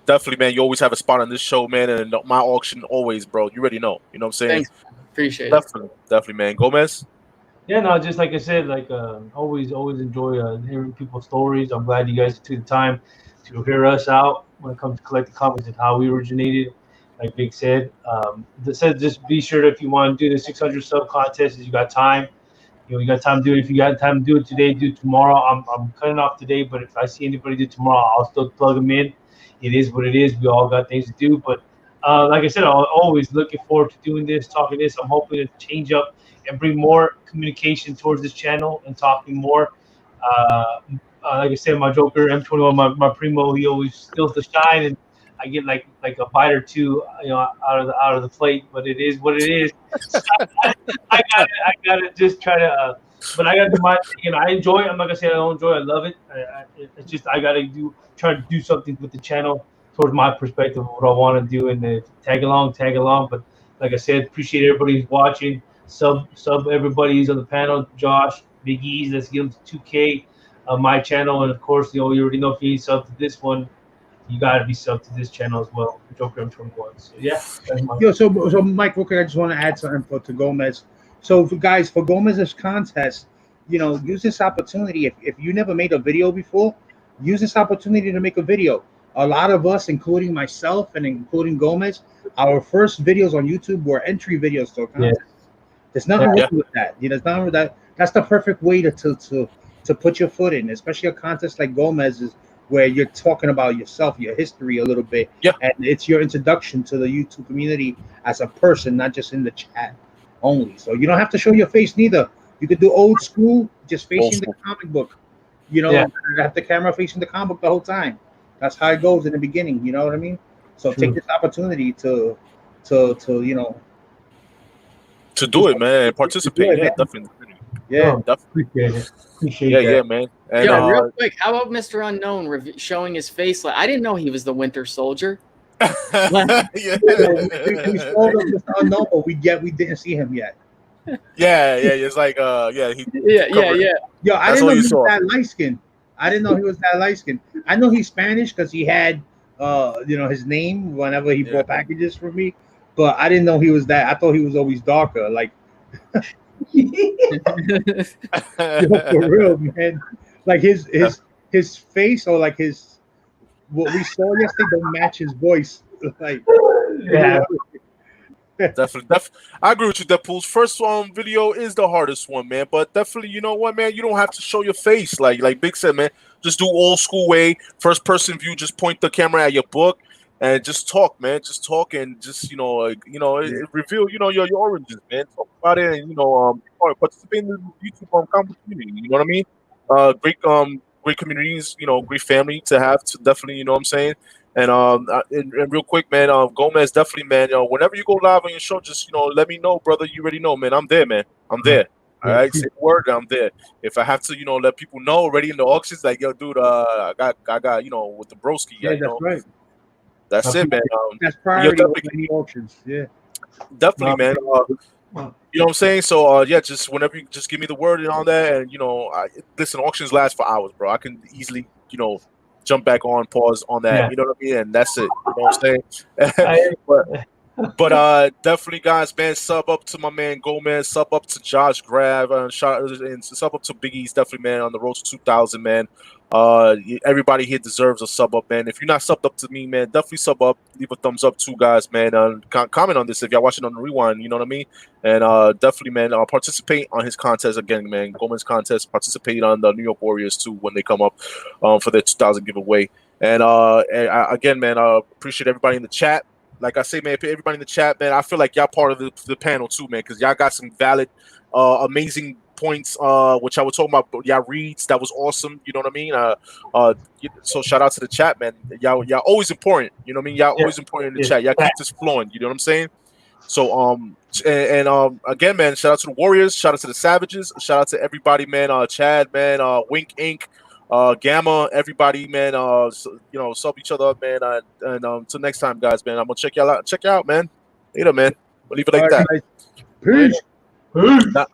A: definitely, man, you always have a spot on this show, man, and my auction always, bro. You already know. You know what I'm saying?
D: Thanks. Appreciate
A: it. Definitely, man. Gomez?
B: Yeah, no, just like I said, like always enjoy hearing people's stories. I'm glad you guys took the time to hear us out when it comes to collecting comics and how we originated. Like Big said, just be sure that if you want to do the 600 sub contest, you got time. You got time to do it. If you got time to do it today, do it tomorrow. I'm cutting off today, but if I see anybody do it tomorrow, I'll still plug them in. It is what it is. We all got things to do, but like I said, I'm always looking forward to doing this, talking this. I'm hoping to change up and bring more communication towards this channel and talking more. Like I said, my Joker M21, my primo, he always steals the shine, and I get like a bite or two, out of the plate. But it is what it is. I gotta just try to. But I gotta do my thing. I enjoy it. I'm not gonna say I don't enjoy it. I love it. It's just I gotta try to do something with the channel towards my perspective of what I want to do, and tag along. But like I said, appreciate everybody who's watching. Sub everybody who's on the panel. Josh, Bigeez, let's get them to 2K on my channel, and of course, you already know if you need sub to this one, you gotta be sub to this channel as well. Joker M21. So yeah.
C: So Mike, okay, I just want to add something to Gomez. So for Gomez's contest, use this opportunity. If you never made a video before, use this opportunity to make a video. A lot of us, including myself and including Gomez, our first videos on YouTube were entry videos to a contest. Yeah. There's nothing wrong with that. There's nothing with that. That's the perfect way to put your foot in, especially a contest like Gomez's, where you're talking about yourself, your history a little bit, and it's your introduction to the YouTube community as a person, not just in the chat only. So you don't have to show your face neither. You could do old school, just facing the comic book. Have the camera facing the comic book the whole time. That's how it goes in the beginning. You know what I mean? So take this opportunity to
A: do it, man. Participate. Definitely.
C: Yeah,
B: definitely. Appreciate
A: that. Yeah, man. And,
D: real quick, how about Mr. Unknown showing his face? I didn't know he was the Winter Soldier.
C: We saw Mr. Unknown, but we didn't see him yet.
A: Yeah. It's like
C: Yo, I didn't know he was that light skinned. I know he's Spanish because he had his name whenever he bought packages for me, but I didn't know he was that. I thought he was always darker. Like for real, man. Like his face, or like what we saw yesterday don't match his voice. Like
A: Definitely. I agree with you. Deadpool's first video is the hardest one, man. But definitely, you know what, man? You don't have to show your face. Like Big said, man. Just do old school way, first person view. Just point the camera at your book and just talk, man. Just talk and just reveal your origins, man. Talk about it and participate in the YouTube comic community. You know what I mean? Great communities. Great family to have. To definitely, you know what I'm saying. And real quick, man, Gomez, definitely, man. Whenever you go live on your show, just let me know, brother. You already know, man. I'm there, man. I'm there. All right, say the word. I'm there. If I have to, let people know already in the auctions, like, yo, dude, I got, with the broski.
C: Yeah, that's right.
A: That's it, man.
C: That's priority over the auctions. Yeah,
A: definitely, man. You know what I'm saying? So, just whenever you just give me the word and all that, and listen, auctions last for hours, bro. I can easily, jump back on, pause on that. You know what I mean? And that's it. You know what I'm saying? But definitely, guys, man, sub up to my man Gomez, sub up to Josh Grav, and sub up to Bigeez, definitely, man, on the road to 2,000, man. Everybody here deserves a sub up, man. If you're not subbed up to me, man, definitely sub up. Leave a thumbs up too, guys, man. Comment on this if y'all watching on the rewind, you know what I mean? And definitely, man, participate on his contest again, man. Gomez contest. Participate on the New York Warriors too when they come up for their 2,000 giveaway. And again, man, appreciate everybody in the chat. Like I say, man, everybody in the chat, man, I feel like y'all part of the panel too, man, because y'all got some valid, amazing points, which I was talking about. Y'all reads, that was awesome. You know what I mean? So shout out to the chat, man. Y'all always important. You know what I mean? Y'all always important in the chat. Y'all keep this flowing. You know what I'm saying? So again, man, shout out to the Warriors, shout out to the Savages, shout out to everybody, man. Chad, man, Wink Inc. Gamma, everybody, man. Sub each other up, man. And until next time, guys, man. I'm gonna check y'all out. Check you out, man. Later, man. We'll leave it like that.
C: Peace.
B: Peace.